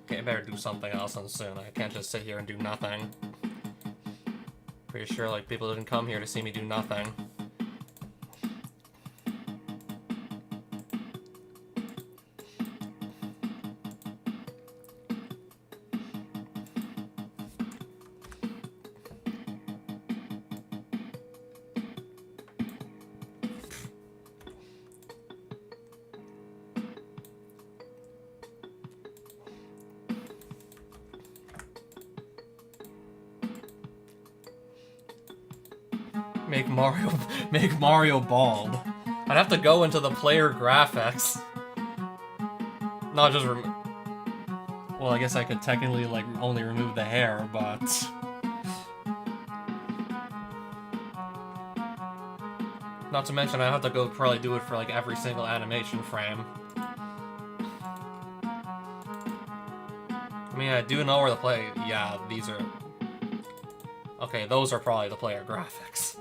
Okay, I better do something else soon. I can't just sit here and do nothing. Pretty sure, like, people didn't come here to see me do nothing. Make Mario bald. I'd have to go into the player graphics. Not just well, I guess I could technically, like, only remove the hair, but... Not to mention, I have to go probably do it for, like, every single animation frame. I mean, I do know where the play... Yeah, these are... Okay, those are probably the player graphics.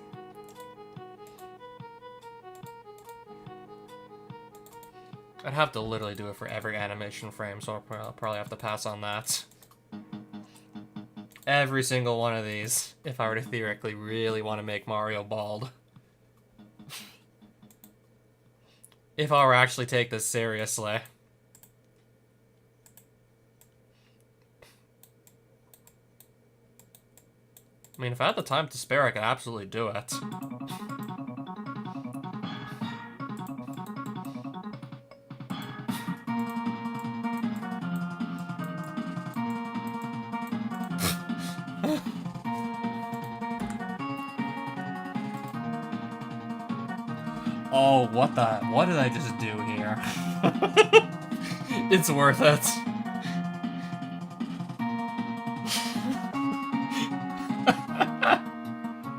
I'd have to literally do it for every animation frame, so I'll probably have to pass on that. Every single one of these, if I were to theoretically really want to make Mario bald. If I were to actually take this seriously. I mean, if I had the time to spare, I could absolutely do it. Oh, what did I just do here? It's worth it.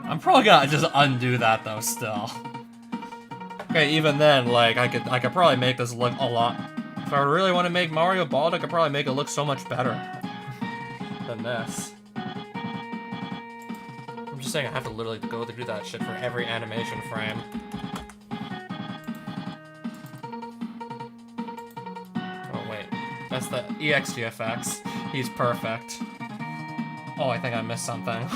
I'm probably gonna just undo that though still. Okay, even then, like, I could probably make this look a lot... If I really want to make Mario bald, I could probably make it look so much better than this. I'm just saying I have to literally go through that shit for every animation frame. Oh, wait. That's the EXGFX. He's perfect. Oh, I think I missed something.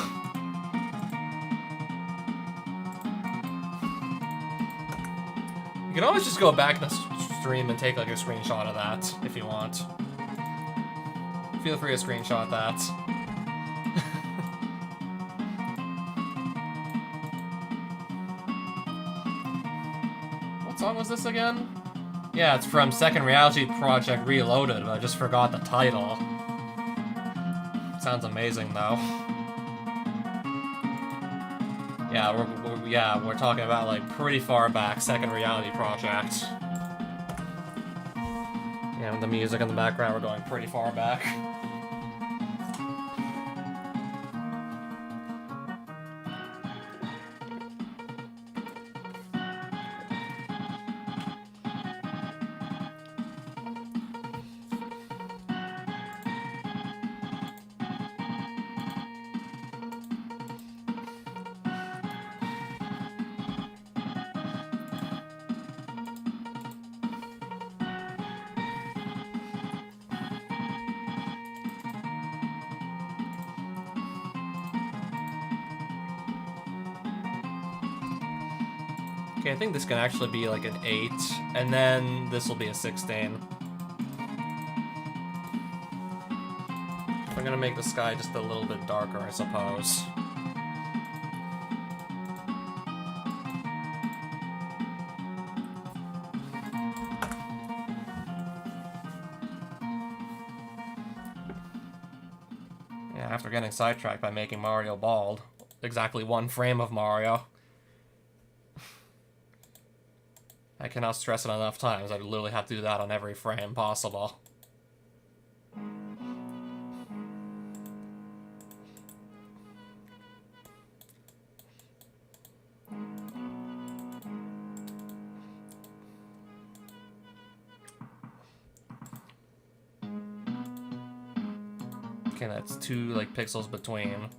You can always just go back in the stream and take, like, a screenshot of that, if you want. Feel free to screenshot that. What song was this again? Yeah, it's from Second Reality Project Reloaded, but I just forgot the title. Sounds amazing, though. Yeah, we're talking about, like, pretty far back, Second Reality Project. Yeah, with the music in the background, we're going pretty far back. Okay, I think this can actually be like an 8, and then this will be a 16. I'm gonna make the sky just a little bit darker, I suppose. Yeah, after getting sidetracked by making Mario bald. Exactly one frame of Mario. I cannot stress it enough times. I literally have to do that on every frame possible. Okay, that's 2, like, pixels between.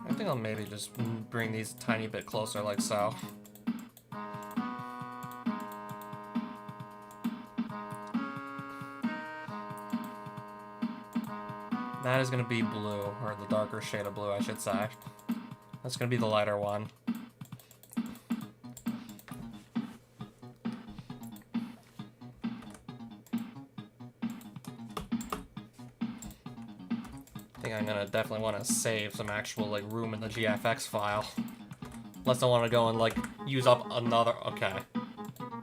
I think I'll maybe just bring these a tiny bit closer, like so. That is going to be blue, or the darker shade of blue, I should say. That's going to be the lighter one. I think I'm going to definitely want to save some actual, like, room in the GFX file. Unless I want to go and, like, use up another... Okay.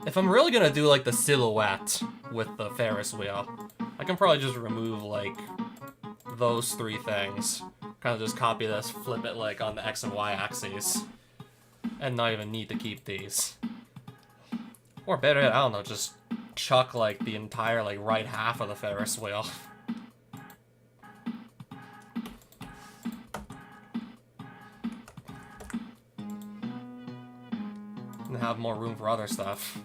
If I'm really gonna do, like, the silhouette with the Ferris wheel, I can probably just remove, like, those three things. Kind of just copy this, flip it, like, on the X and Y axes. And not even need to keep these. Or better yet, I don't know, just chuck, like, the entire, like, right half of the Ferris wheel. And have more room for other stuff.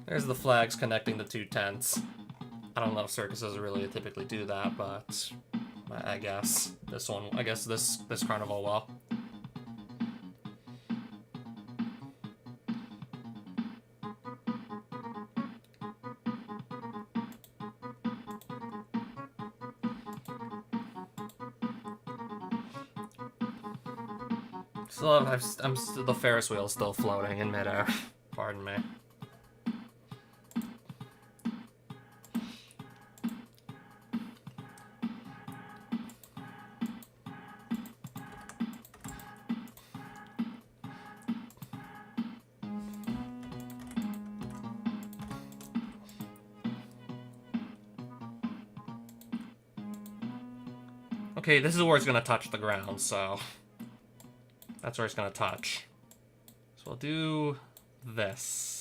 There's the flags connecting the two tents. I don't know if circuses really typically do that, but I guess this one, I guess this carnival will. Still, the Ferris wheel is still floating in midair. Pardon me. Okay, this is where it's gonna touch the ground, so that's where it's gonna touch. So we'll do this.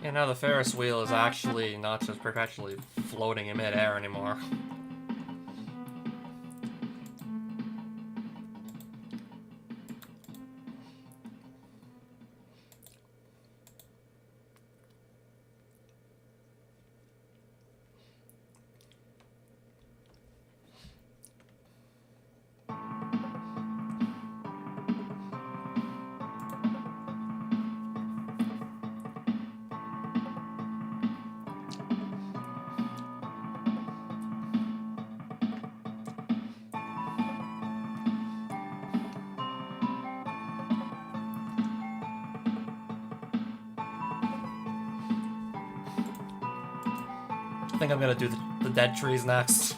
And now the Ferris wheel is actually not just perpetually floating in midair anymore. think I'm gonna do the dead trees next.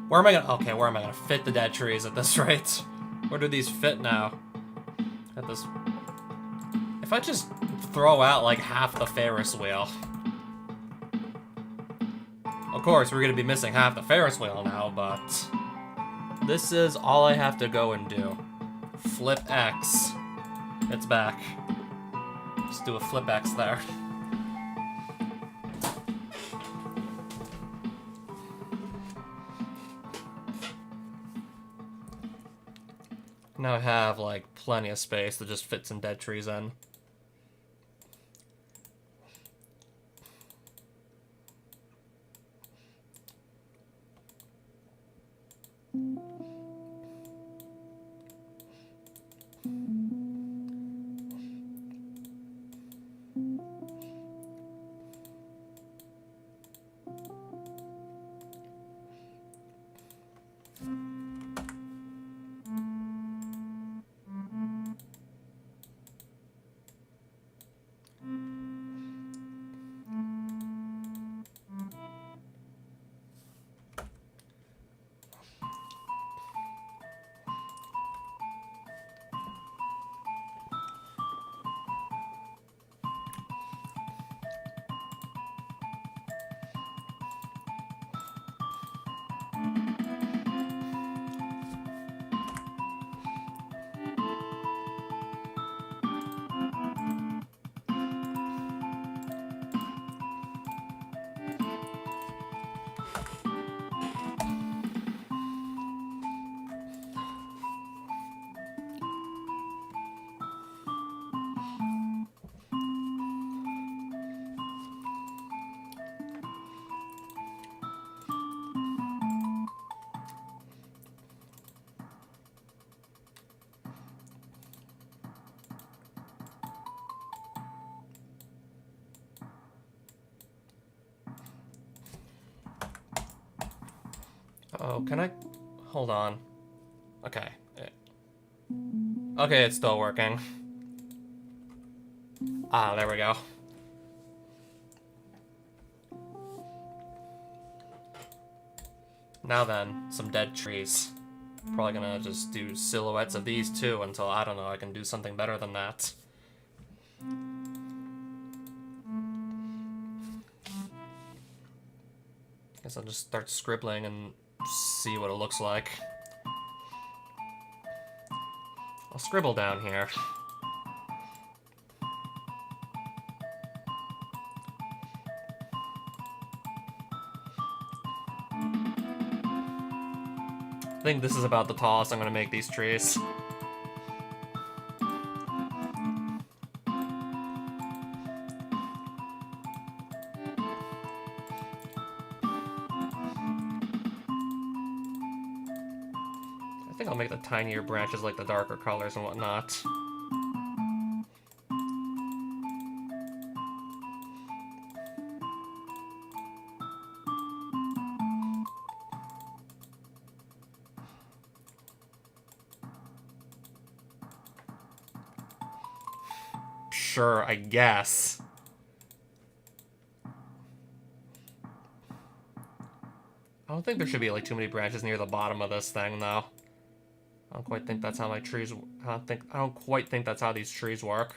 Where am I gonna fit the dead trees at this rate? Where do these fit now? At this... If I just throw out, like, half the Ferris wheel... Of course, we're gonna be missing half the Ferris wheel now, but... This is all I have to go and do. Flip X. It's back. Just do a flip X there. Now I have, like, plenty of space to just fit some dead trees in. Oh, can I... Hold on. Okay. Okay, it's still working. Ah, there we go. Now then, some dead trees. Probably gonna just do silhouettes of these too until, I don't know, I can do something better than that. Guess I'll just start scribbling and see what it looks like. I'll scribble down here. I think this is about the tallest I'm gonna make these trees. I think I'll make the tinier branches like the darker colors and whatnot. Sure, I guess. I don't think there should be like too many branches near the bottom of this thing, though. I don't quite think that's how my trees. I don't quite think that's how these trees work.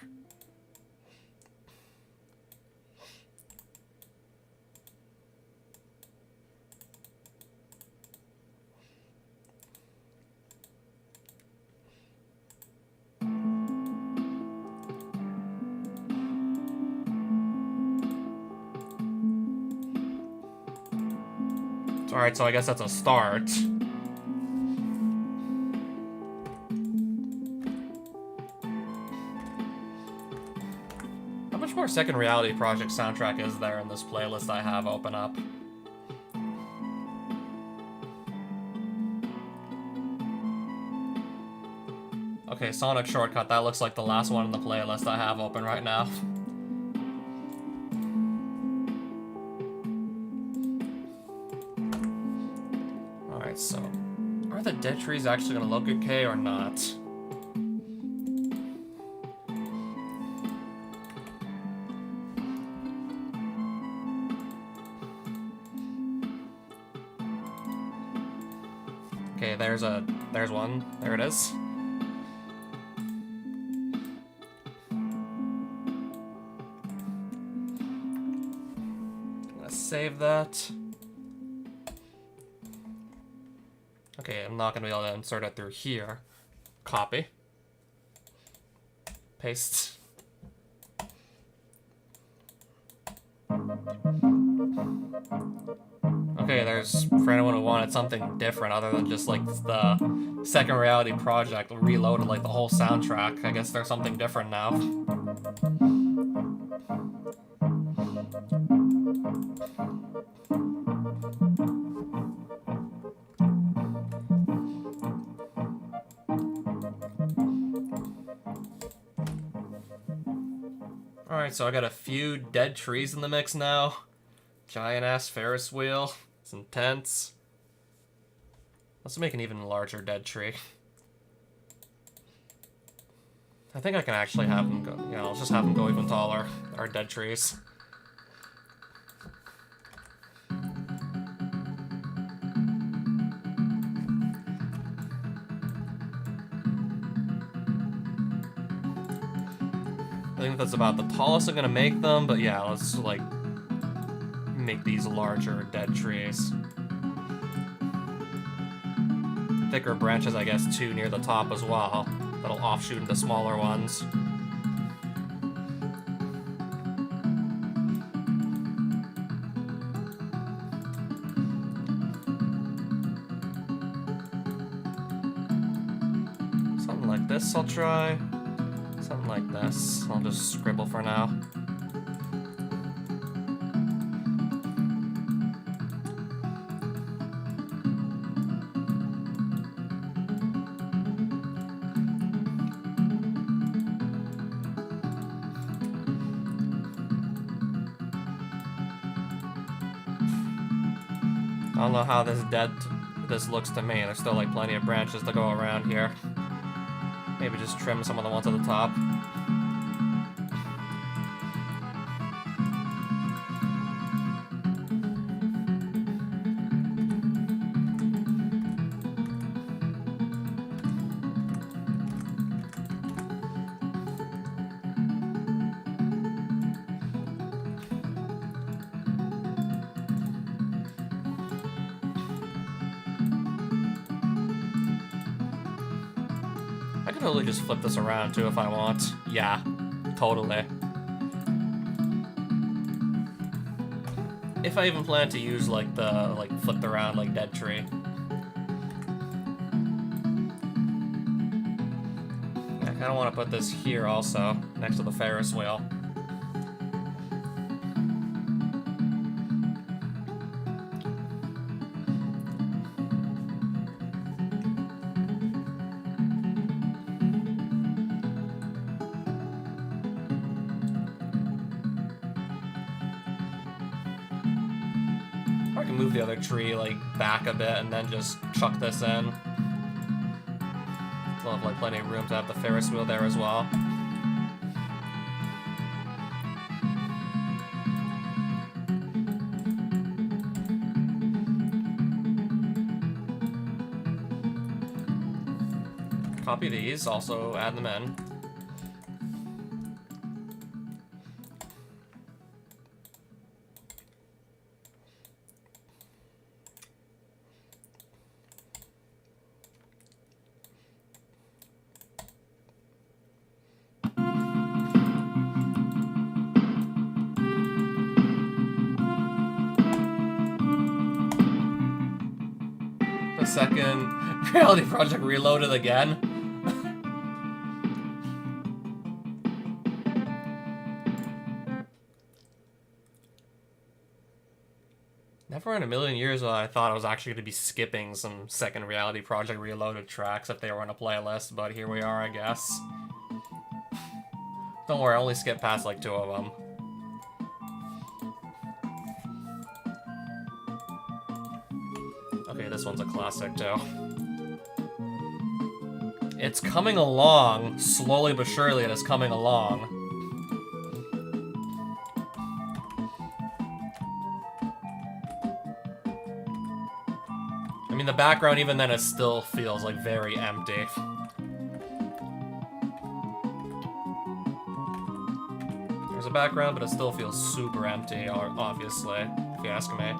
Alright, so I guess that's a start. How much more Second Reality Project soundtrack is there in this playlist I have open up? Okay, Sonic Shortcut, that looks like the last one in the playlist I have open right now. So, are the dead trees actually gonna look okay or not? there's one. There it is. Let's save that. Okay, I'm not gonna be able to insert it through here. Copy. Paste. Okay, there's, for anyone who wanted something different other than just like the Second Reality Project reloaded like the whole soundtrack, I guess there's something different now. Alright, so I got a few dead trees in the mix now. Giant ass Ferris wheel. It's intense. Let's make an even larger dead tree. I think I can actually have them go. Yeah, I'll just have them go even taller. Our dead trees. I think that's about the tallest I'm gonna make them, but yeah, let's like make these larger dead trees. Thicker branches, I guess, too, near the top as well. That'll offshoot into smaller ones. Something like this I'll try. Something like this. I'll just scribble for now. I don't know how this looks to me. There's still like plenty of branches to go around here. Maybe just trim some of the ones at the top. I could totally just flip this around too if I want. Yeah, totally. If I even plan to use like the flipped around like dead tree. I kind of want to put this here also, next to the Ferris wheel. I can move the other tree like back a bit and then just chuck this in. Still have like plenty of room to have the Ferris wheel there as well. Copy these, also add them in. The second Reality Project Reloaded again. Never in a million years I thought I was actually going to be skipping some second Reality Project Reloaded tracks if they were in a playlist, but here we are, I guess. Don't worry, I only skipped past like 2 of them. Okay, this one's a classic too. It's coming along, slowly but surely it is coming along. I mean, mean, the background, even then, it still feels, like, very empty. There's a background, but it still feels super empty, obviously, if you ask me.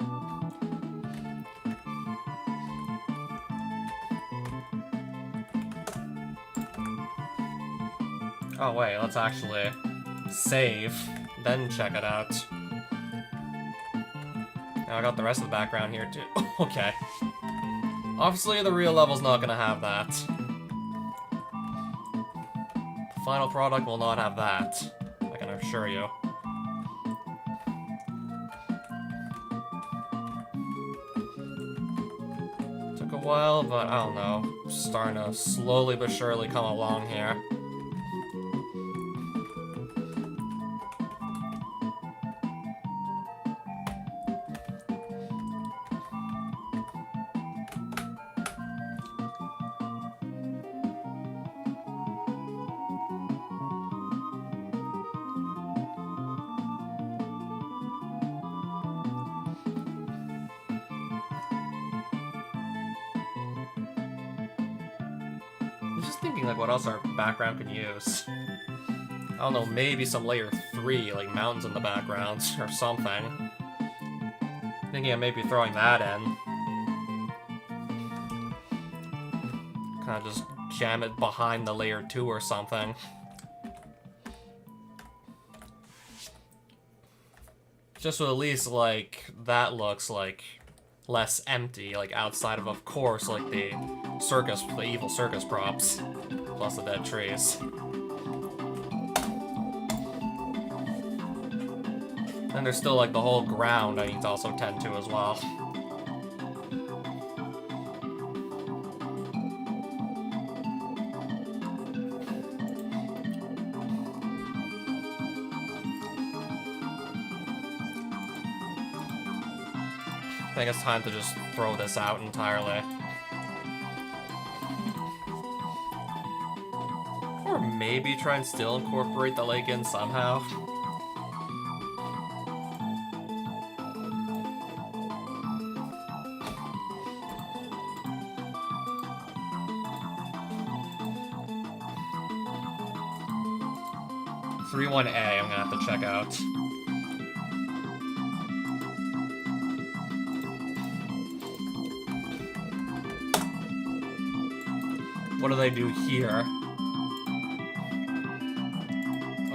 Oh, wait, let's actually save, then check it out. Now I got the rest of the background here, too. Okay. Obviously, the real level's not gonna have that. The final product will not have that, I can assure you. Took a while, but I don't know. Starting to slowly but surely come along here. I'm just thinking, like, what else our background could use. I don't know, maybe some layer 3, like mountains in the background, or something. Thinking of maybe throwing that in. Kind of just jam it behind the layer 2 or something. Just so at least, like, that looks, like, less empty, like, outside of course, like, the circus, the evil circus props, plus the dead trees. And there's still, like, the whole ground I need to also tend to as well. I think it's time to just throw this out entirely. Or maybe try and still incorporate the lake in somehow. (3.1a) I'm gonna have to check out. What do they do here?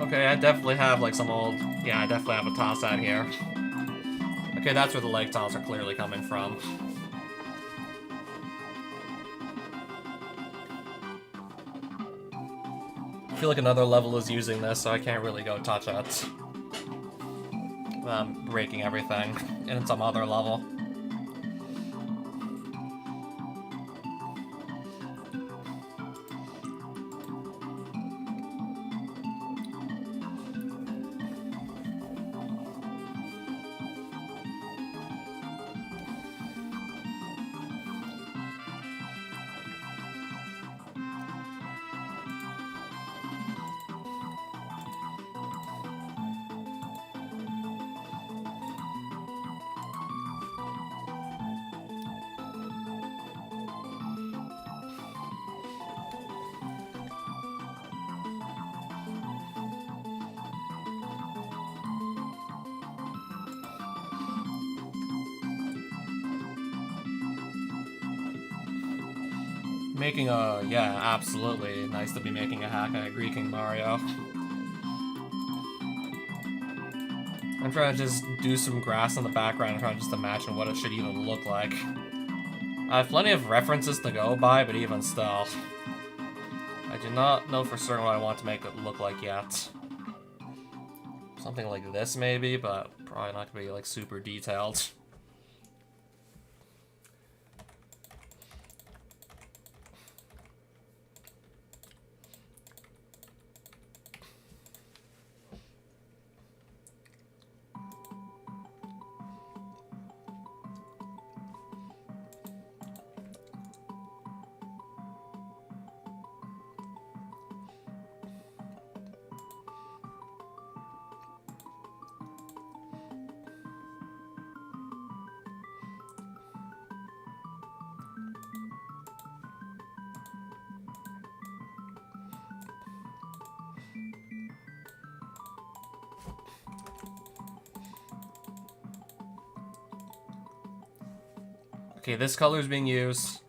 Okay, I definitely have, like, some old... Yeah, I definitely have a toss out here. Okay, that's where the lake tiles are clearly coming from. I feel like another level is using this, so I can't really go touch it. Breaking everything in some other level. Making a... yeah, absolutely. Nice to be making a hack. I agree, King Mario. I'm trying to just do some grass in the background and trying to just imagine what it should even look like. I have plenty of references to go by, but even still. I do not know for certain what I want to make it look like yet. Something like this, maybe, but probably not going to be, like, super detailed. Okay, this color is being used.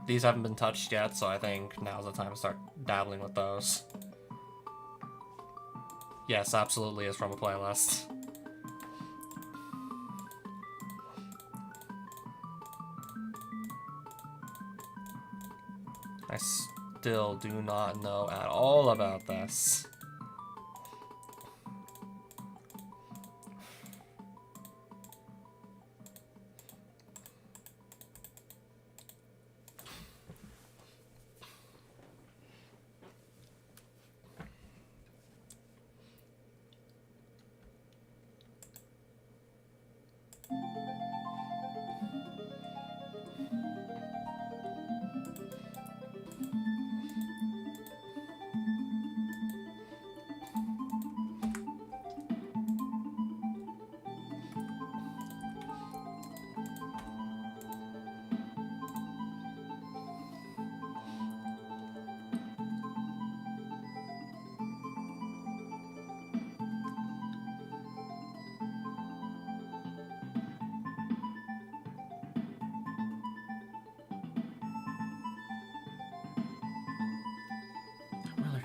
These haven't been touched yet, so I think now's the time to start dabbling with those. Yes, absolutely is from a playlist. I still do not know at all about this.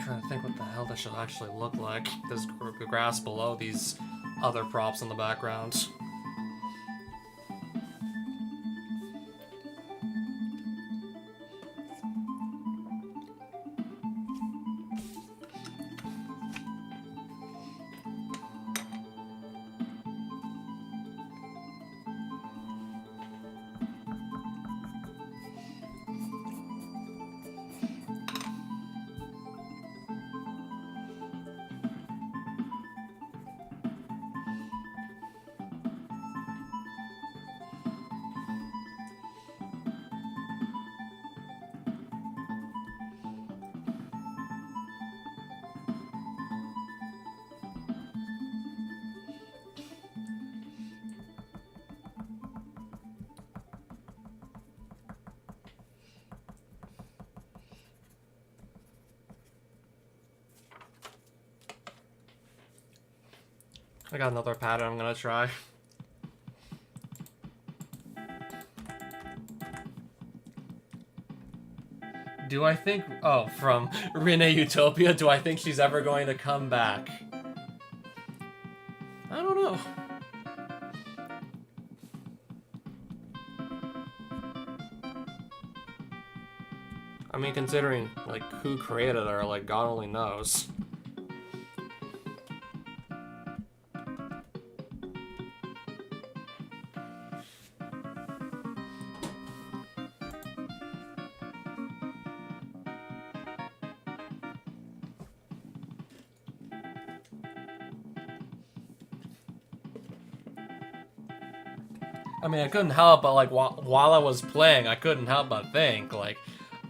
Trying to think what the hell this should actually look like. There's grass below these other props in the background. I got another pattern I'm gonna try. Do I think... Oh, from Rene Utopia, do I think she's ever going to come back? I don't know. I mean, considering, like, who created her, like, God only knows. I mean, I couldn't help but, like, while I was playing, I couldn't help but think, like,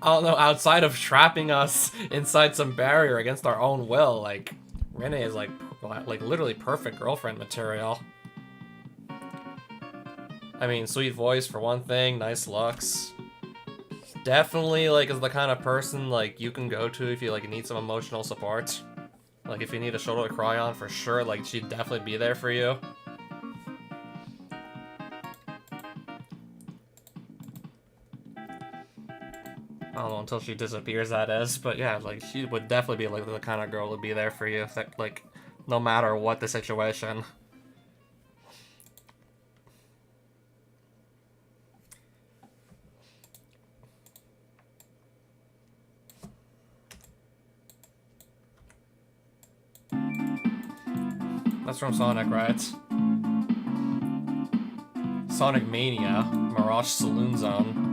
I don't know, outside of trapping us inside some barrier against our own will, like, Rene is, like literally perfect girlfriend material. I mean, sweet voice for one thing, nice looks. Definitely, like, is the kind of person, like, you can go to if you, like, need some emotional support. Like, if you need a shoulder to cry on, for sure, like, she'd definitely be there for you. I don't know, until she disappears, that is. But yeah, like, she would definitely be, like, the kind of girl who would be there for you, that, like, no matter what the situation. That's from Sonic, right? Sonic Mania, Mirage Saloon Zone.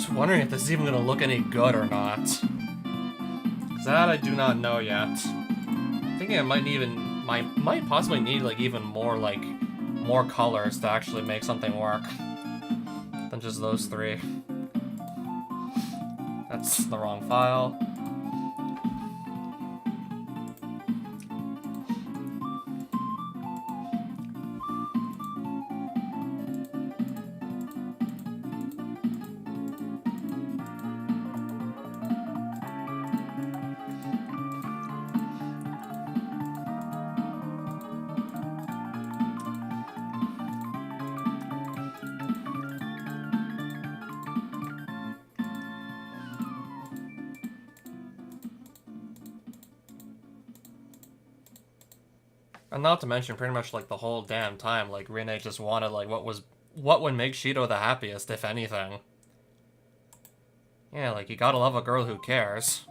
just wondering if this is even gonna look any good or not. That I do not know yet. I'm thinking I might possibly need like even more more colors to actually make something work than just those three. That's the wrong file. And not to mention, pretty much like the whole damn time, like Rene just wanted like what would make Shido the happiest, if anything. Yeah, like you gotta love a girl who cares.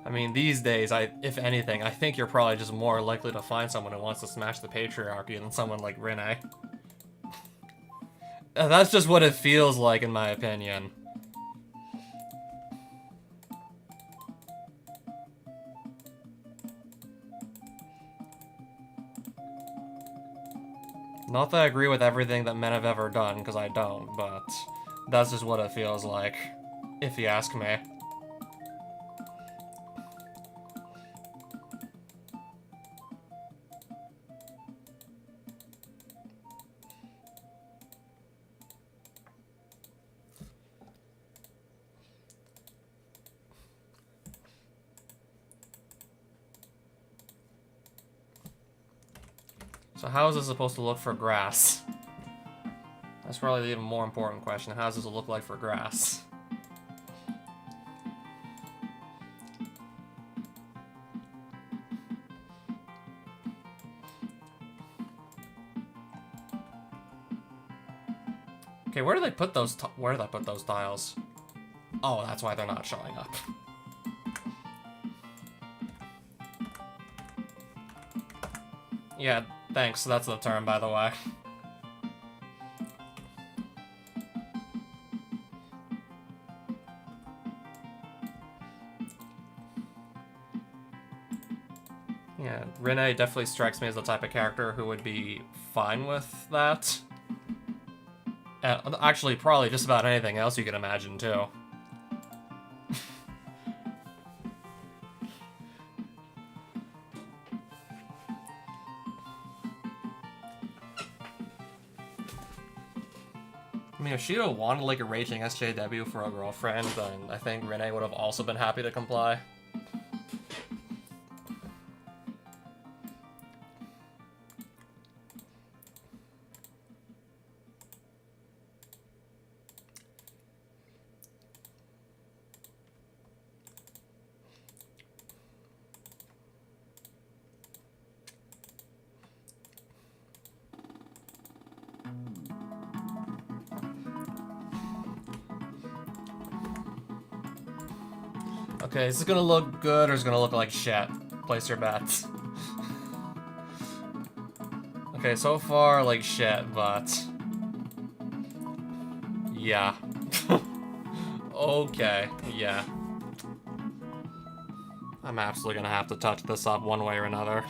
I mean, these days, if anything, I think you're probably just more likely to find someone who wants to smash the patriarchy than someone like Rene. That's just what it feels like, in my opinion. Not that I agree with everything that men have ever done, because I don't, but that's just what it feels like, if you ask me. So how is this supposed to look for grass? That's probably the even more important question. How does this look like for grass? Okay, where do they put those tiles? Oh, that's why they're not showing up. Yeah, thanks. That's the term, by the way. Yeah, Rene definitely strikes me as the type of character who would be fine with that. And actually, probably just about anything else you can imagine, too. I mean, if Shido wanted, like, a raging SJW for a girlfriend, then I think Rene would have also been happy to comply. Okay, is this gonna look good or is it gonna look like shit? Place your bets. Okay, so far, like shit, but... yeah. Okay, yeah. I'm absolutely gonna have to touch this up one way or another.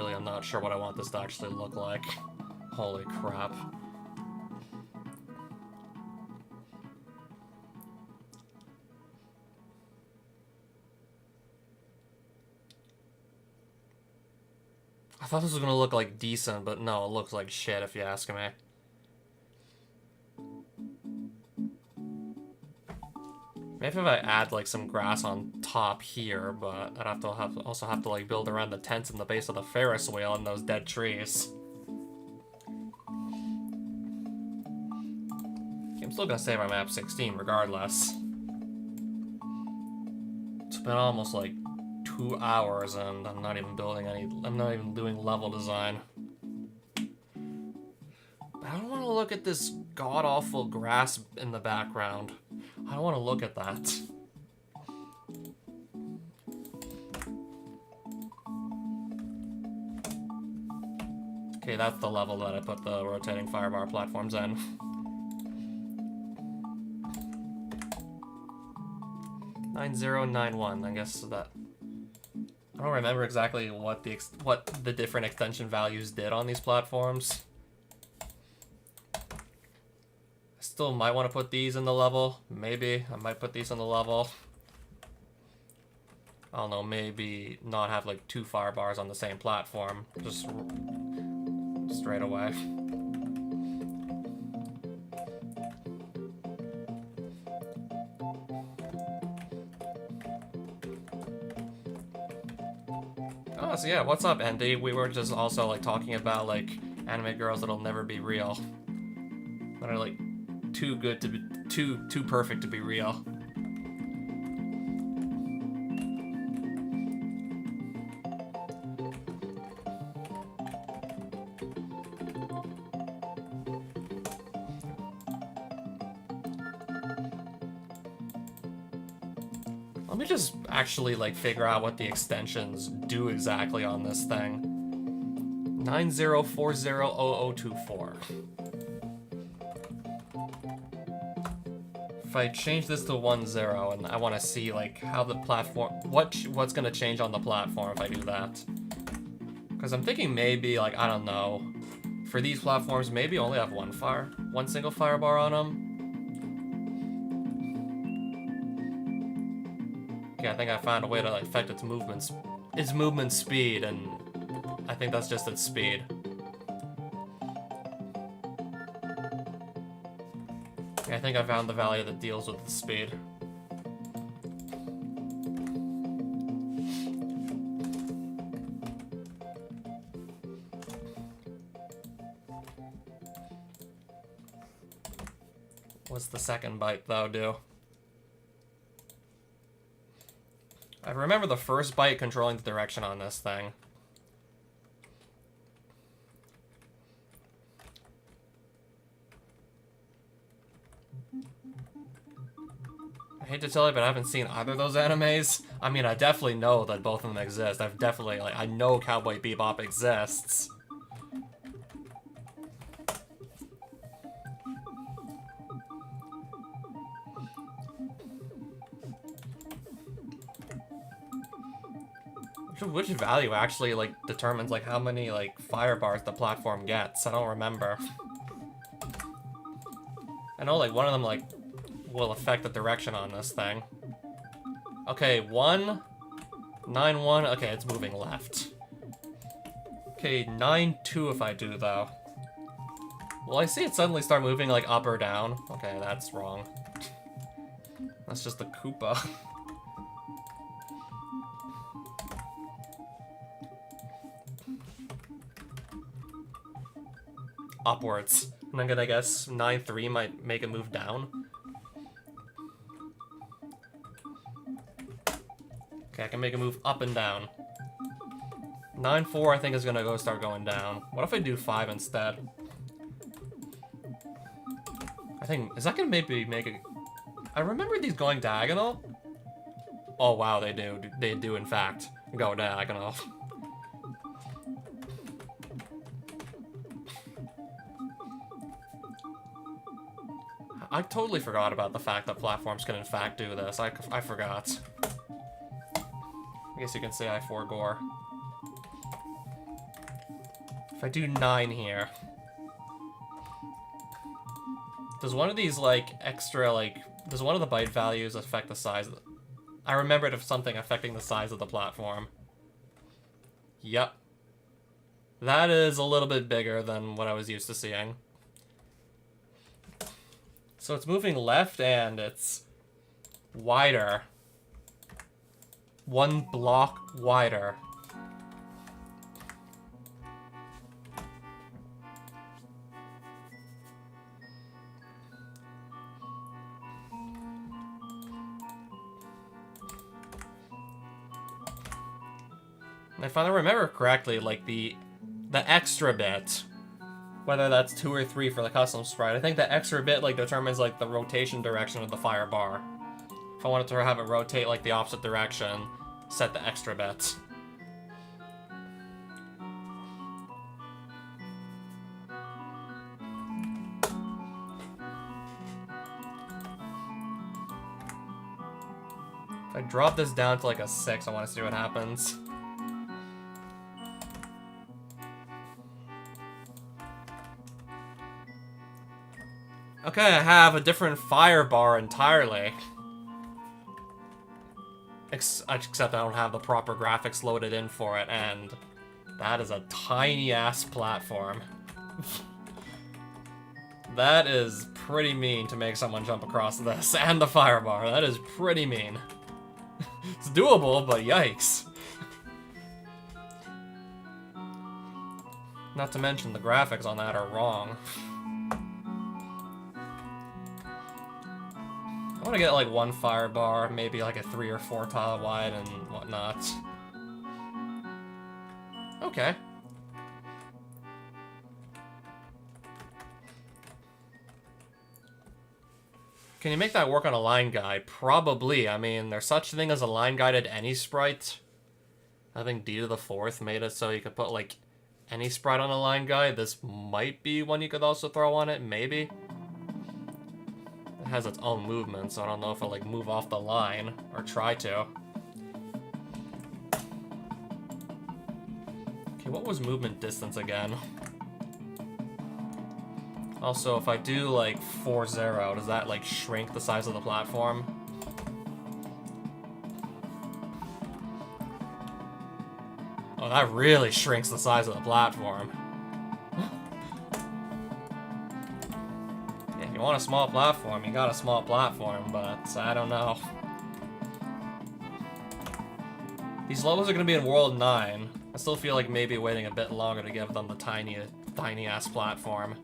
I'm not sure what I want this to actually look like. Holy crap. I thought this was gonna look like decent, but no, it looks like shit if you ask me. Maybe if I add like some grass on top here, but I'd also have to like build around the tents in the base of the Ferris wheel and those dead trees. I'm still gonna save my map 16 regardless. It's been almost like 2 hours and I'm not even doing level design. I don't want to look at this god-awful grass in the background. I don't want to look at that. Okay, that's the level that I put the rotating firebar platforms in. 9091, I guess that... I don't remember exactly what the different extension values did on these platforms. Still might want to put these in the level. Maybe I might put these in the level. I don't know, maybe not have like 2 fire bars on the same platform. Just straight away. Oh, so yeah, what's up, Andy? We were just also like talking about like anime girls that'll never be real. That are like too good to be too perfect to be real. Let me just actually like figure out what the extensions do exactly on this thing. 90400024. If I change this to 10 and I want to see like how the platform, what's gonna change on the platform if I do that. Because I'm thinking maybe like, I don't know, for these platforms maybe only have one single fire bar on them. Okay, I think I found a way to like, affect its movement speed, and I think that's just its speed. I think I found the value that deals with the speed. What's the second byte though do? I remember the first byte controlling the direction on this thing. I hate to tell you, but I haven't seen either of those animes. I mean, I definitely know that both of them exist. I know Cowboy Bebop exists. Which value actually, like, determines, like, how many, like, fire bars the platform gets? I don't remember. I know, like, one of them, like, will affect the direction on this thing. Okay, 1, 9, 1. Okay, it's moving left. Okay, 9, 2 if I do, though. Will I see it suddenly start moving, like, up or down? Okay, that's wrong. That's just the Koopa. Upwards. And I'm gonna guess 9-3 might make it move down. Okay, I can make it move up and down. 9-4 I think is gonna start going down. What if I do 5 instead? I think, is that gonna maybe make it... I remember these going diagonal. Oh wow, they do. They do in fact go diagonal. I totally forgot about the fact that platforms can in fact do this. I forgot. I guess you can say I forgore. If I do 9 here... Does one of these, like, extra, like... Does one of the byte values affect the size of the... I remembered of something affecting the size of the platform. Yep. That is a little bit bigger than what I was used to seeing. So it's moving left and it's wider. 1 block wider. And if I remember correctly, like the extra bit, whether that's 2 or 3 for the custom sprite, I think the extra bit like determines like the rotation direction of the fire bar. If I wanted to have it rotate like the opposite direction, set the extra bit. If I drop this down to like a 6, I want to see what happens. Okay, I have a different fire bar entirely. Except I don't have the proper graphics loaded in for it, and that is a tiny-ass platform. That is pretty mean to make someone jump across this, and the fire bar. That is pretty mean. It's doable, but yikes. Not to mention the graphics on that are wrong. I want to get like 1 fire bar, maybe like a 3 or 4 tile wide and whatnot. Okay. Can you make that work on a line guide? Probably. I mean, there's such a thing as a line guided any sprite. I think D to the 4th made it so you could put like any sprite on a line guide. This might be one you could also throw on it, maybe. It has its own movement, so I don't know if I'll like move off the line or try to. Okay, what was movement distance again? Also, if I do like 4-0, does that like shrink the size of the platform? Oh, that really shrinks the size of the platform. Yeah, if you want a small platform, you got a small platform, but I don't know. These levels are gonna be in World 9. I still feel like maybe waiting a bit longer to give them the tiny-ass platform.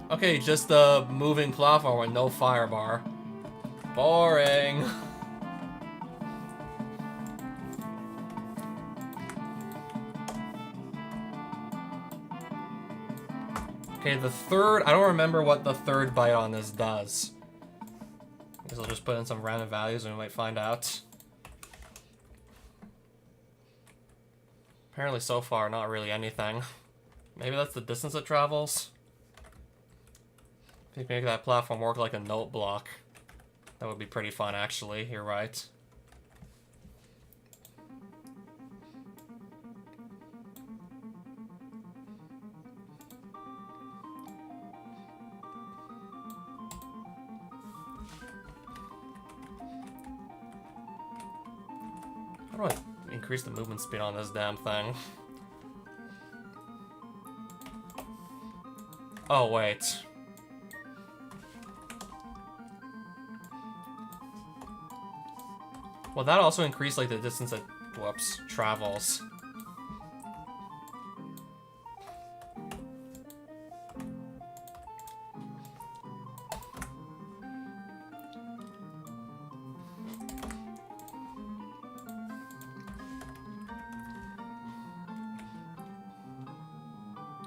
Okay, just a moving platform with no fire bar. Boring. Okay, the third, I don't remember what the third bite on this does. I guess I'll just put in some random values and we might find out. Apparently so far, not really anything. Maybe that's the distance it travels? If you can make that platform work like a note block, that would be pretty fun actually, you're right. How do I increase the movement speed on this damn thing? Oh, wait. Well, that also increased like the distance it, whoops, travels.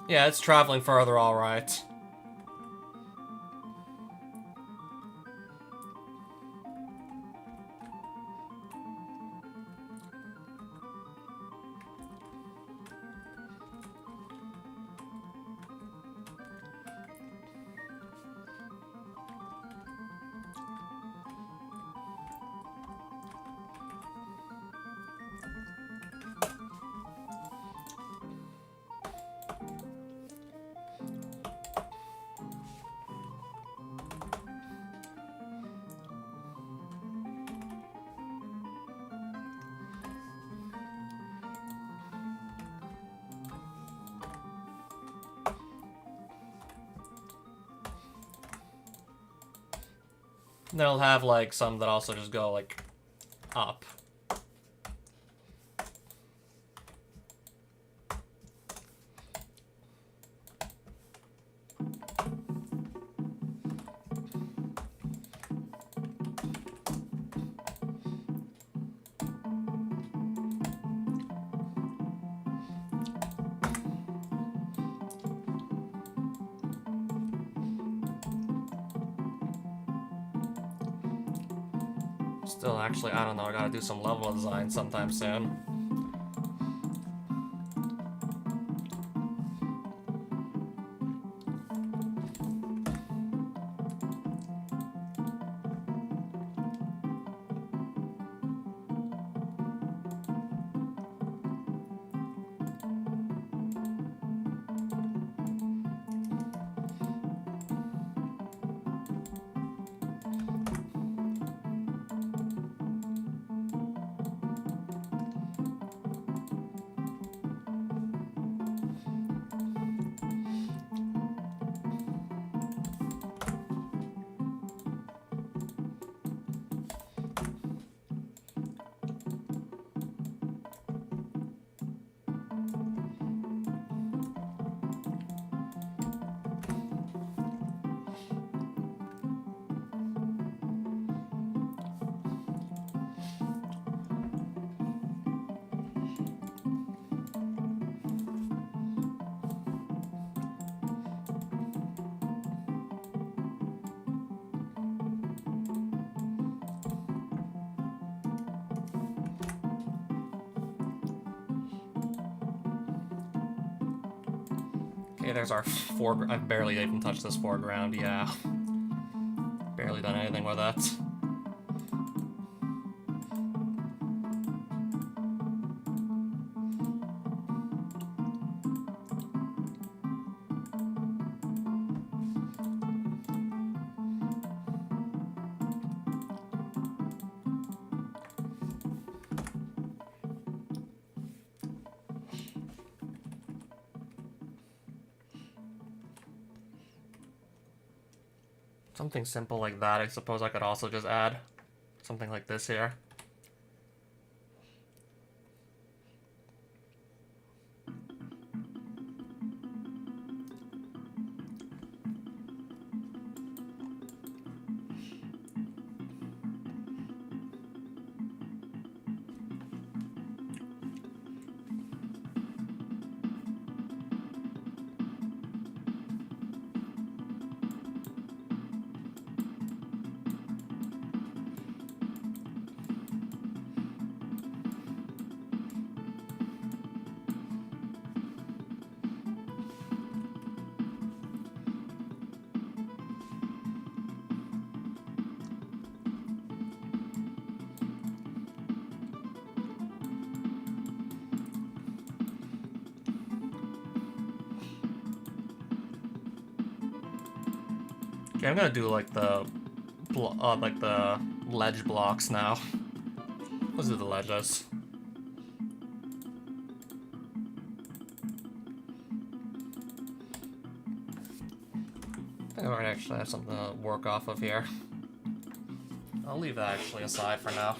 Yeah, it's traveling further, all right. And they'll have like some that also just go like up. Still, actually, I don't know, I gotta do some level design sometime soon. Okay, there's our foreground. I've barely even touched this foreground, yeah. Barely done anything with it. Something simple like that, I suppose I could also just add something like this here. Okay, I'm gonna do like the ledge blocks now. Let's do the ledges. I think I might actually have something to work off of here. I'll leave that actually aside for now.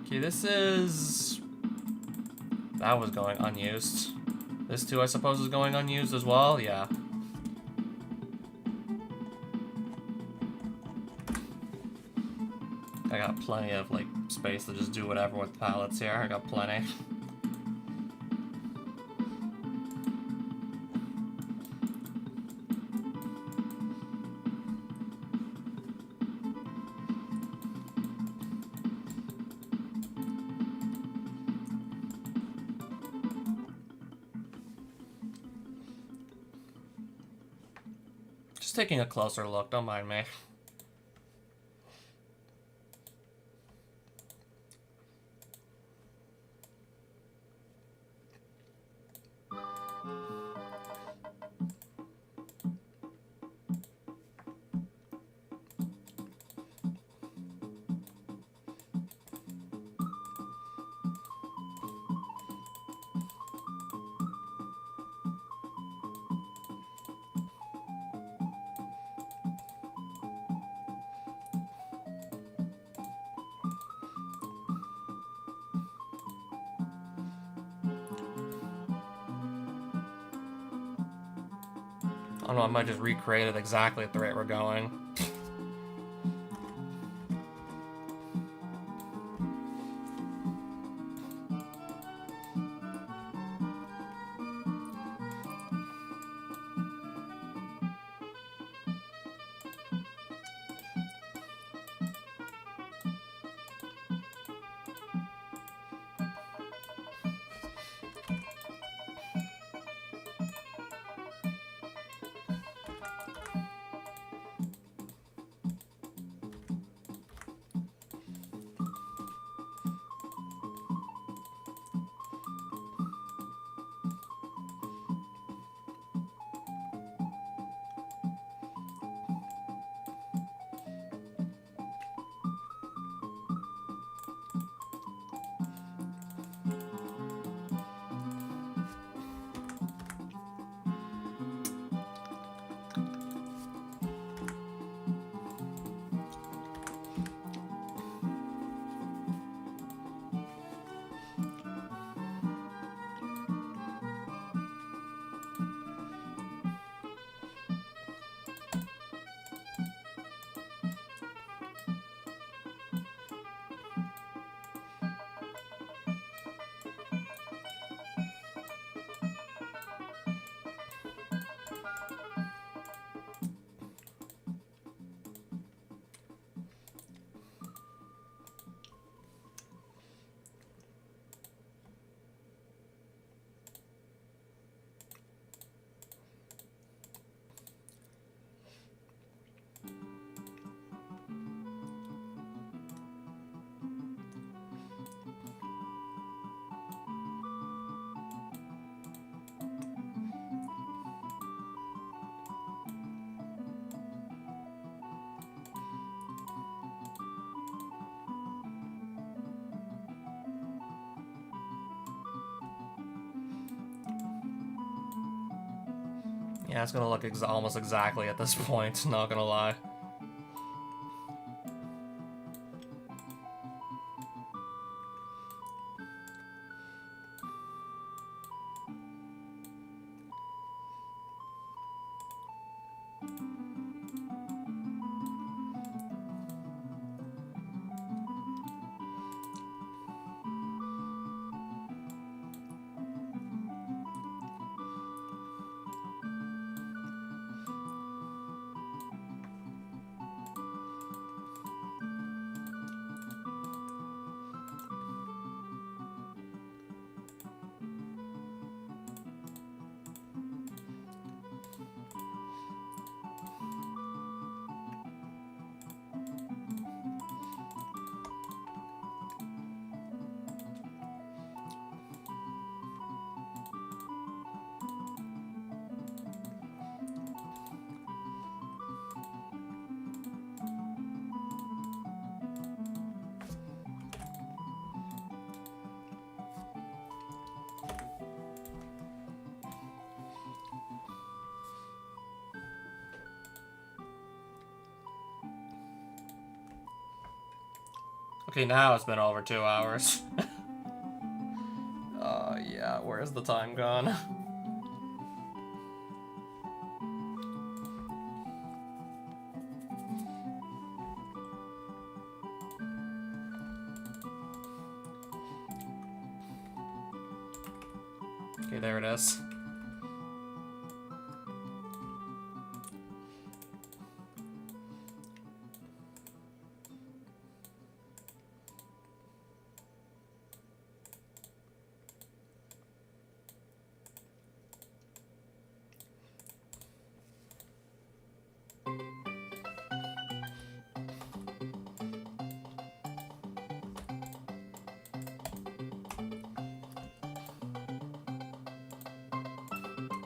Okay, this is... That was going unused. This too, I suppose, is going unused as well? Yeah. I got plenty of, like, space to just do whatever with pallets here. I got plenty. Just taking a closer look, don't mind me. I don't know, I might just recreate it exactly at the rate we're going. Yeah, it's gonna look almost exactly at this point, not gonna lie. Okay, now it's been over 2 hours. Yeah, where's the time gone? Okay, there it is.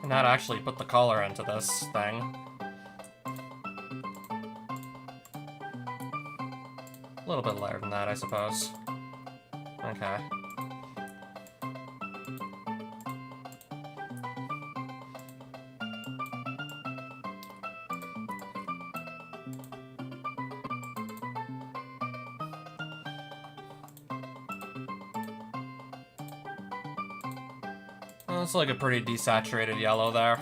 And that actually put the color into this thing. A little bit lighter than that, I suppose. Okay. Well, it's like a pretty desaturated yellow there.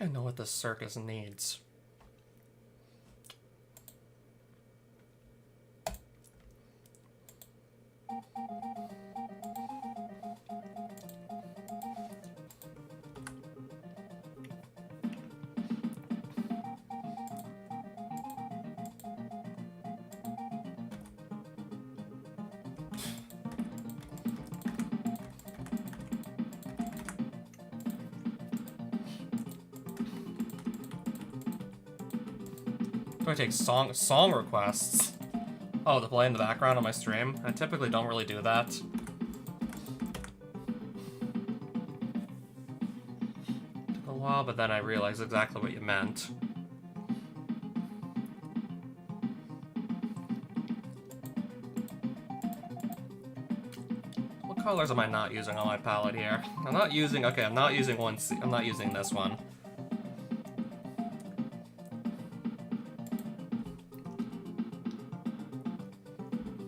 I know what this circus needs. Do I take song requests? Oh, to play in the background on my stream? I typically don't really do that. Took a while, but then I realized exactly what you meant. What colors am I not using on my palette here? I'm not using, okay, I'm not using I'm not using this one.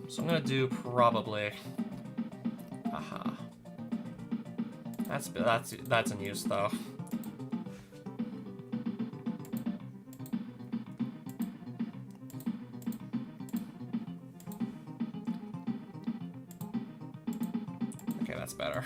So I'm gonna do probably, aha. That's in use though. Okay, that's better.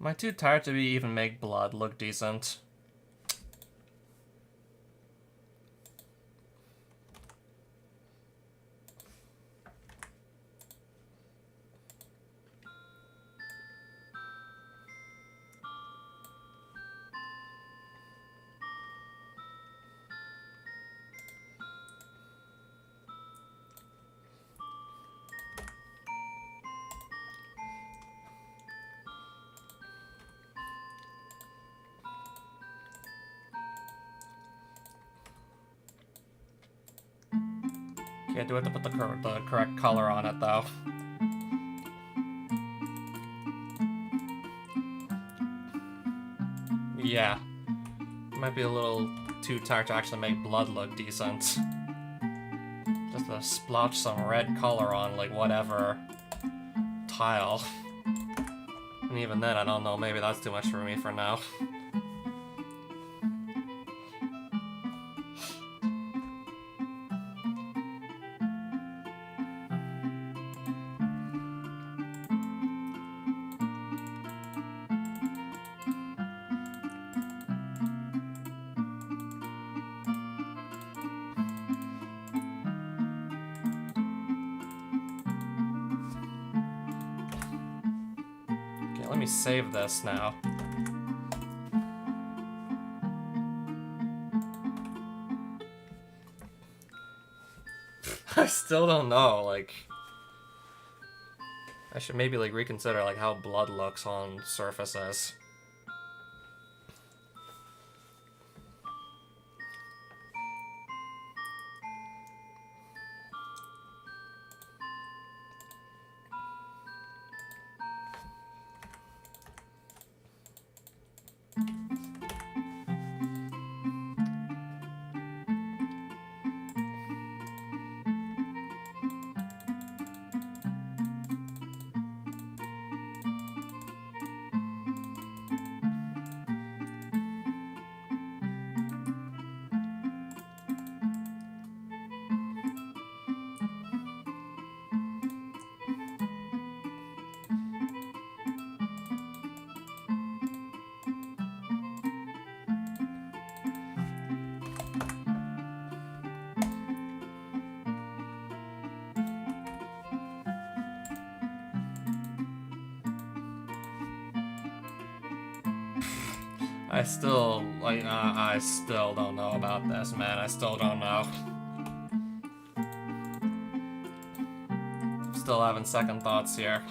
Am I too tired to even make blood look decent? Okay, I do have to put the correct color on it, though. Yeah. Might be a little too tired to actually make blood look decent. Just to splotch some red color on, like, whatever tile. And even then, I don't know, maybe that's too much for me for now. Let me save this now. I still don't know, like... I should maybe, like, reconsider, like, how blood looks on surfaces. I still don't know about this, man. I still don't know. Still having second thoughts here.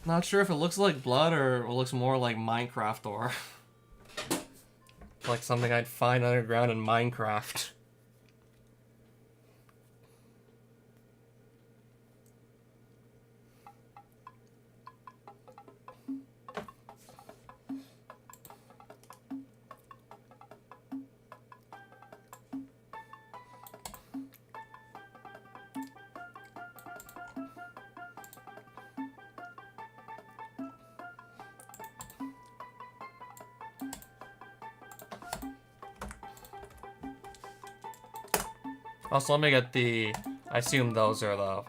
Not sure if it looks like blood or it looks more like Minecraft ore. But like something I'd find underground in Minecraft. Also, let me get the... I assume those are the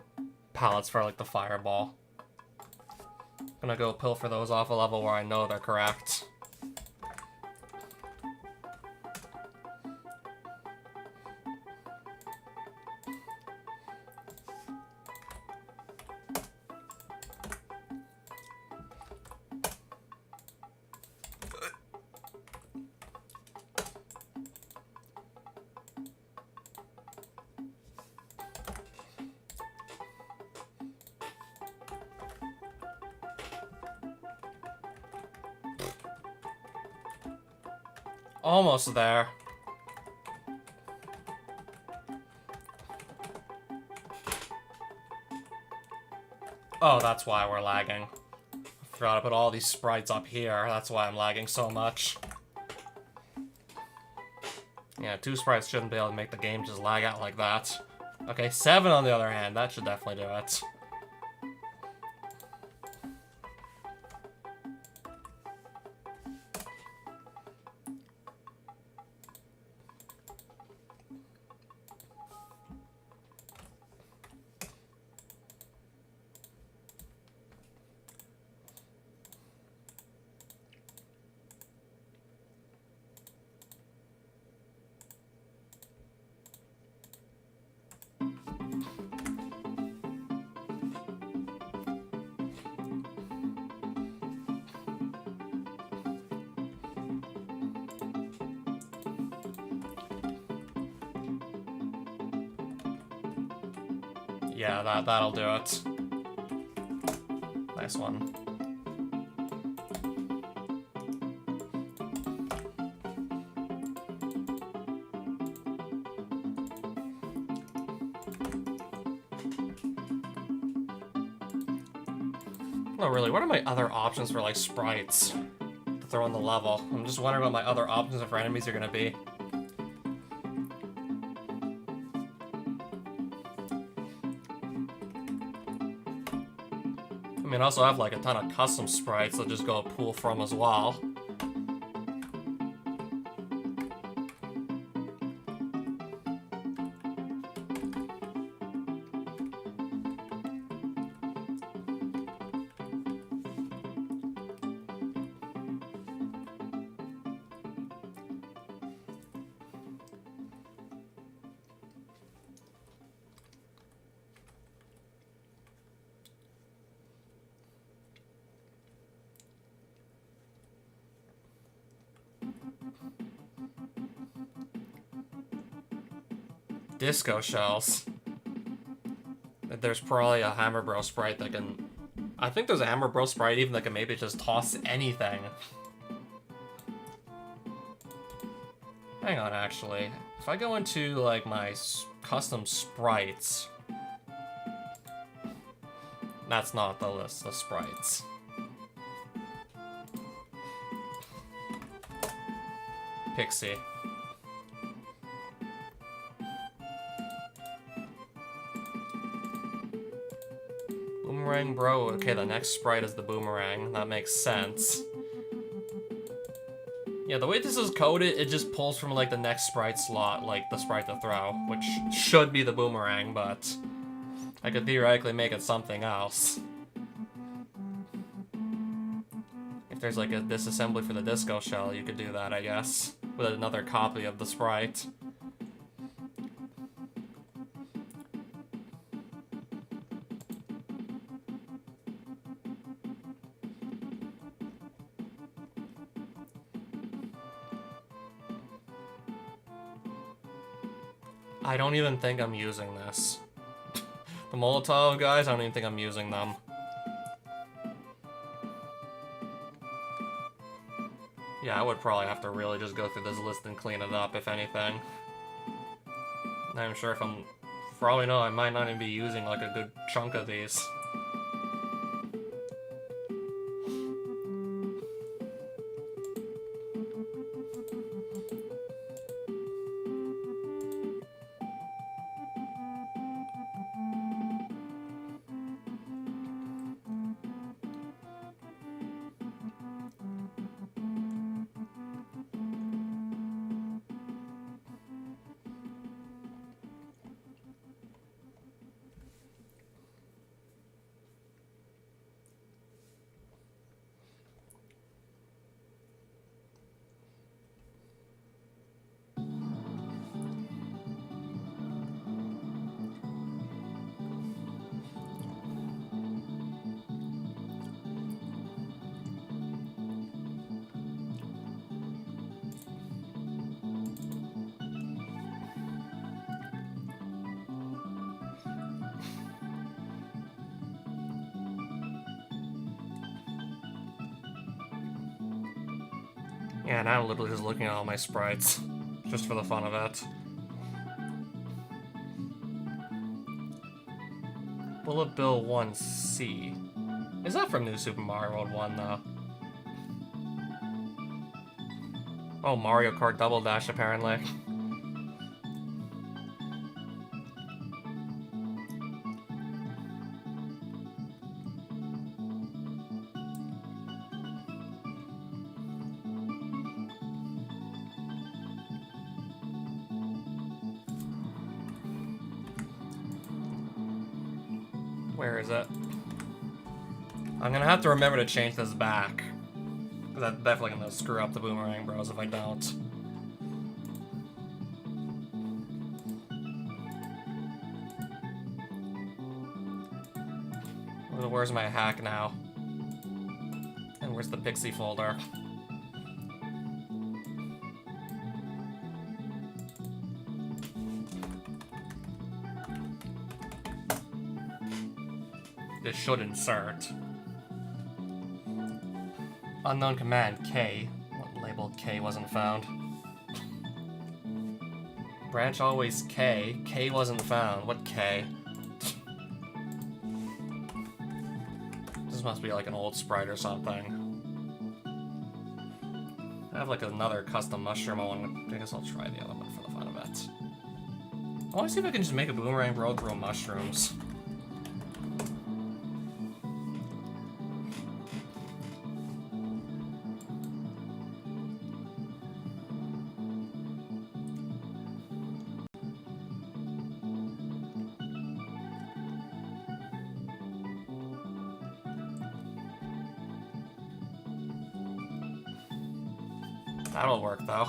pallets for, like, the fireball. I'm gonna go pilfer those off a level where I know they're correct. Almost there. Oh, that's why we're lagging. I forgot to put all these sprites up here. That's why I'm lagging so much. Yeah, 2 sprites shouldn't be able to make the game just lag out like that. Okay, 7 on the other hand. That should definitely do it. Yeah, that'll do it. Nice one. Oh, really, what are my other options for, like, sprites to throw on the level? I'm just wondering what my other options for enemies are gonna be. I mean, I also have, like, a ton of custom sprites that just go pull from as well. Disco shells. There's probably a Hammer Bro sprite that can... I think there's a Hammer Bro sprite even that can maybe just toss anything. Hang on, actually. If I go into, like, my custom sprites... That's not the list of sprites. Pixie. Boomerang Bro. Okay, the next sprite is the boomerang. That makes sense. Yeah, the way this is coded, it just pulls from, like, the next sprite slot, like, the sprite to throw, which should be the boomerang, but I could theoretically make it something else. If there's, like, a disassembly for the disco shell, you could do that, I guess, with another copy of the sprite. I don't even think I'm using this. The Molotov guys, I don't even think I'm using them. Yeah, I would probably have to really just go through this list and clean it up, if anything. Not even sure if I'm... For all we know, I might not even be using, like, a good chunk of these. Yeah, now I'm literally just looking at all my sprites, just for the fun of it. Bullet Bill 1C. Is that from New Super Mario World 1, though? Oh, Mario Kart Double Dash, apparently. Where is it? I'm gonna have to remember to change this back. Because that's definitely gonna screw up the Boomerang Bros if I don't. Where's my hack now? And where's the Pixie folder? This should insert. Unknown command K. What label K wasn't found? Branch always K. K wasn't found. What K? This must be like an old sprite or something. I have like another custom mushroom. I guess I'll try the other one for the fun of it. I want to see if I can just make a Boomerang Bro throw mushrooms. That'll work, though.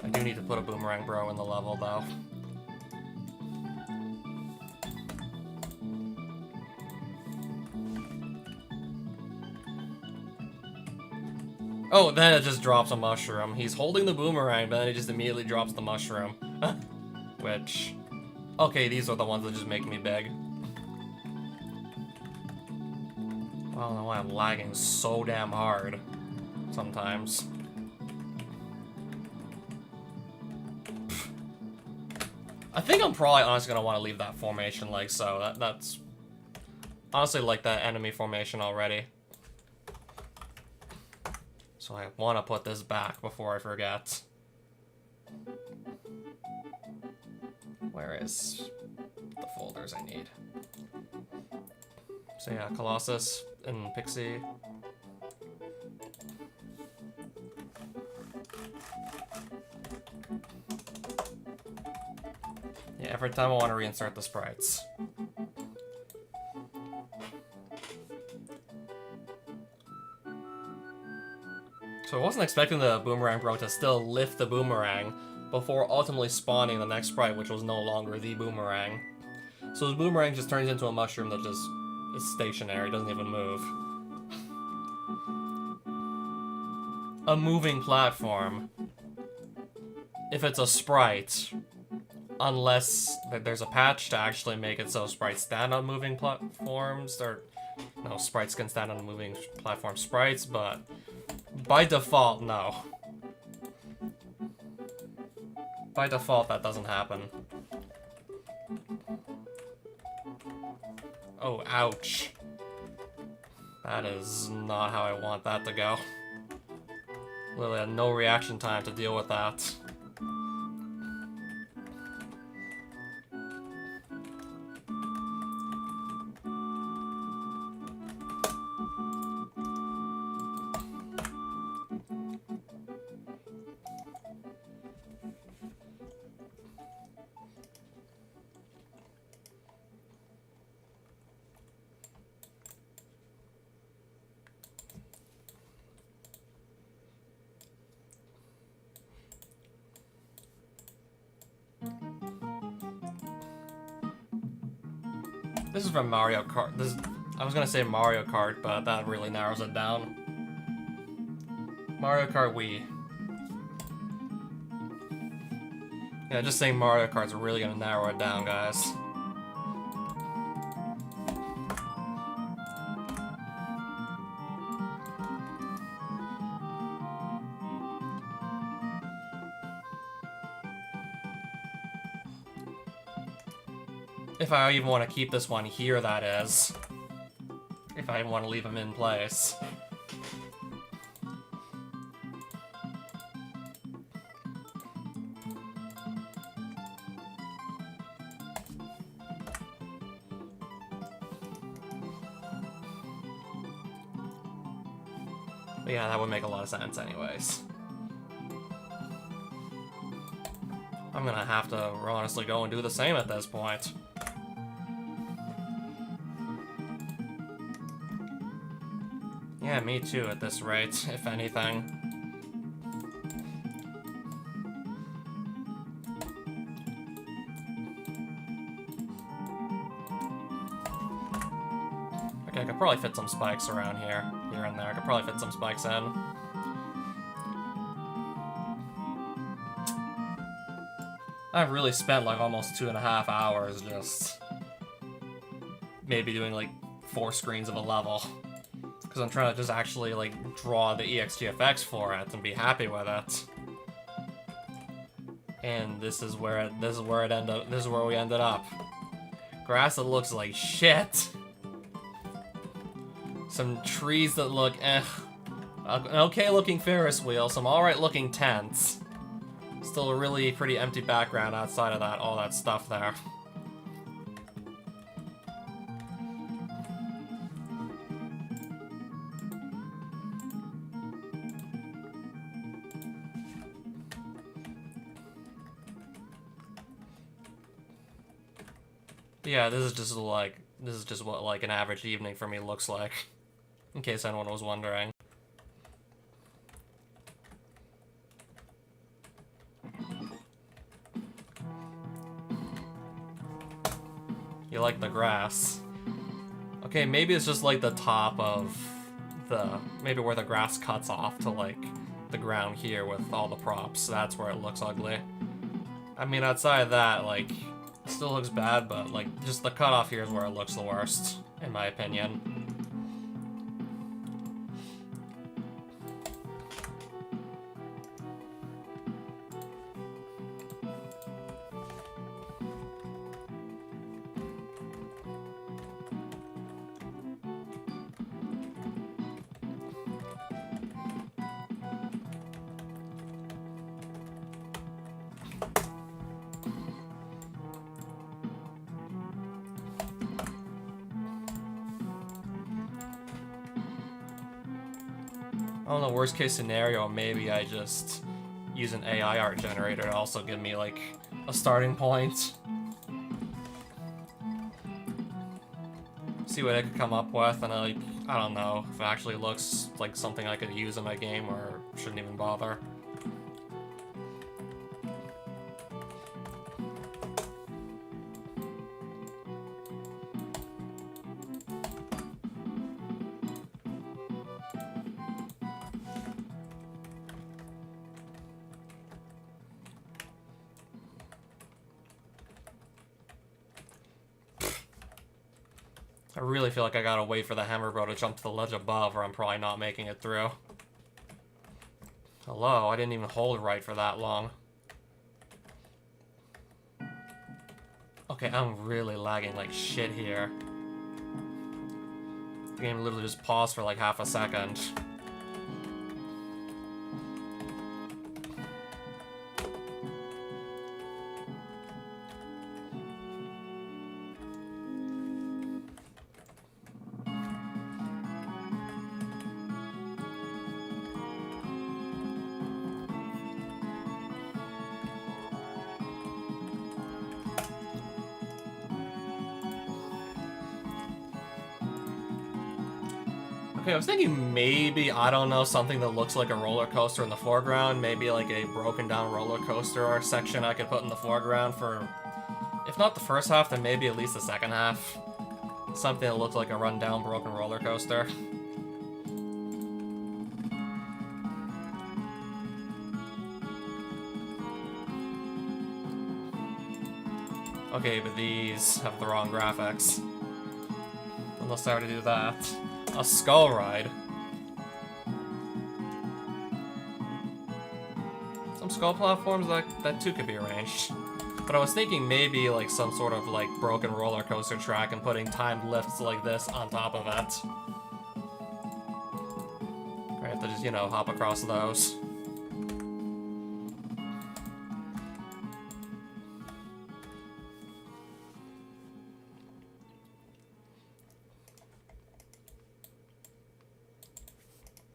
I do need to put a Boomerang Bro in the level, though. Oh, then it just drops a mushroom. He's holding the boomerang, but then he just immediately drops the mushroom. Which... Okay, these are the ones that just make me big. I don't know why I'm lagging so damn hard. Sometimes. I think I'm probably honestly gonna want to leave that formation like so. That's... Honestly like that enemy formation already. So I want to put this back before I forget. Where is the folders I need? So yeah, Colossus and Pixie. Yeah, every time I want to reinsert the sprites. So I wasn't expecting the Boomerang Bro to still lift the boomerang before ultimately spawning the next sprite, which was no longer the boomerang. So the boomerang just turns into a mushroom that just is stationary, doesn't even move. A moving platform. if it's a sprite, unless there's a patch to actually make it so sprites stand on moving platforms, or no, sprites can stand on moving platform sprites, but by default, no. By default, that doesn't happen. Oh, ouch. That is not how I want that to go. Literally had no reaction time to deal with that. This is from Mario Kart. I was gonna say Mario Kart, but that really narrows it down. Mario Kart Wii. Yeah, just saying Mario Kart's really gonna narrow it down, guys. If I even want to keep this one here, that is. If I want to leave him in place. But yeah, that would make a lot of sense anyways. I'm gonna have to honestly go and do the same at this point. Yeah, me too at this rate, if anything. Okay, I could probably fit some spikes around here and there. I could probably fit some spikes in. I've really spent like almost 2.5 hours just maybe doing like 4 screens of a level. Because I'm trying to just actually like draw the EXGFX for it and be happy with it. And this is where we ended up. Grass that looks like shit. Some trees that look eh. An okay looking Ferris wheel, some alright looking tents. Still a really pretty empty background outside of that, all that stuff there. Yeah, this is just what like an average evening for me looks like. In case anyone was wondering. You like the grass. Okay, maybe it's just like the top of maybe where the grass cuts off to like the ground here with all the props. That's where it looks ugly. I mean, outside of that, like, it still looks bad, but like just the cutoff here is where it looks the worst, in my opinion. I don't know, worst case scenario, maybe I just use an AI art generator to also give me, like, a starting point. See what I could come up with, and I don't know if it actually looks like something I could use in my game or shouldn't even bother. really feel like I gotta wait for the hammer bro to jump to the ledge above, or I'm probably not making it through. Hello, I didn't even hold right for that long. Okay, I'm really lagging like shit here. The game literally just paused for like half a second. Okay, I was thinking maybe, I don't know, something that looks like a roller coaster in the foreground. Maybe like a broken down roller coaster or section I could put in the foreground for, if not the first half, then maybe at least the second half. Something that looks like a rundown broken roller coaster. Okay, but these have the wrong graphics. Unless I were to do that. A skull ride. Some skull platforms that too could be arranged. But I was thinking maybe like some sort of like broken roller coaster track and putting timed lifts like this on top of it. I have to just, you know, hop across those.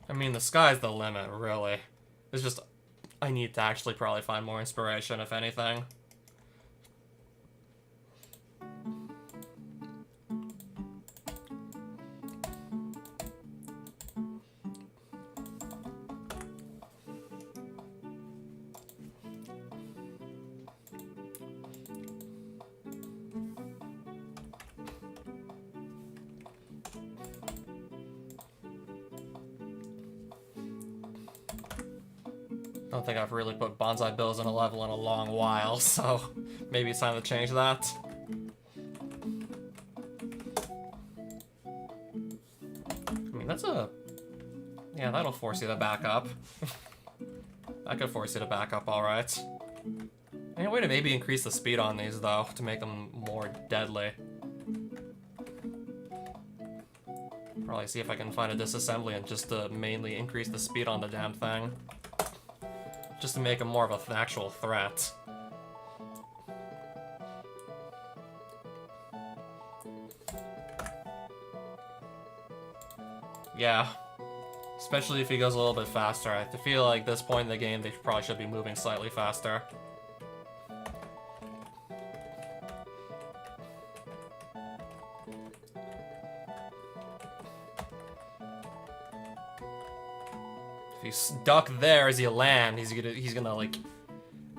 I mean, the sky's the limit, really. It's just, I need to actually probably find more inspiration, if anything. I don't think I've really put bonsai bills in a level in a long while, so maybe it's time to change that. I mean, that's a... yeah, that'll force you to back up. That could force you to back up, alright. Any way to maybe increase the speed on these, though, to make them more deadly. Probably see if I can find a disassembly and just to mainly increase the speed on the damn thing. Just to make him more of an actual threat. Yeah. Especially if he goes a little bit faster. I feel like at this point in the game they probably should be moving slightly faster. If you duck there as you land, he's gonna like...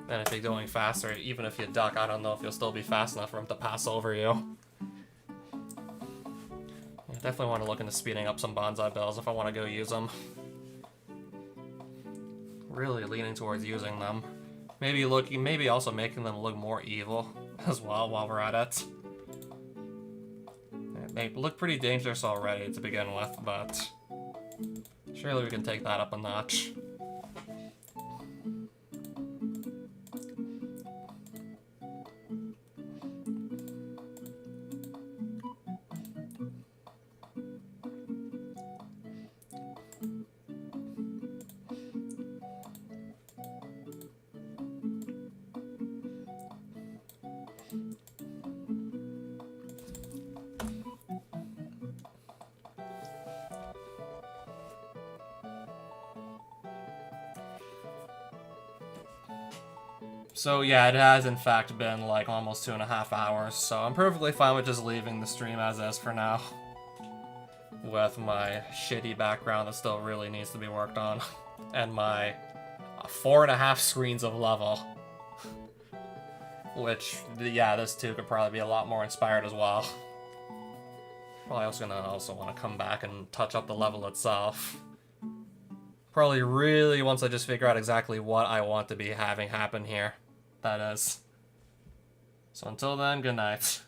then if you're going faster, even if you duck, I don't know if you'll still be fast enough for him to pass over you. I definitely want to look into speeding up some bonsai bills if I want to go use them. Really leaning towards using them. Maybe also making them look more evil as well while we're at it. They look pretty dangerous already to begin with, but surely we can take that up a notch. So yeah, it has in fact been like almost 2.5 hours, so I'm perfectly fine with just leaving the stream as is for now. With my shitty background that still really needs to be worked on. And my 4.5 screens of level. Which, yeah, this too could probably be a lot more inspired as well. Probably also want to come back and touch up the level itself. Probably really once I just figure out exactly what I want to be having happen here. That is. So until then, good night.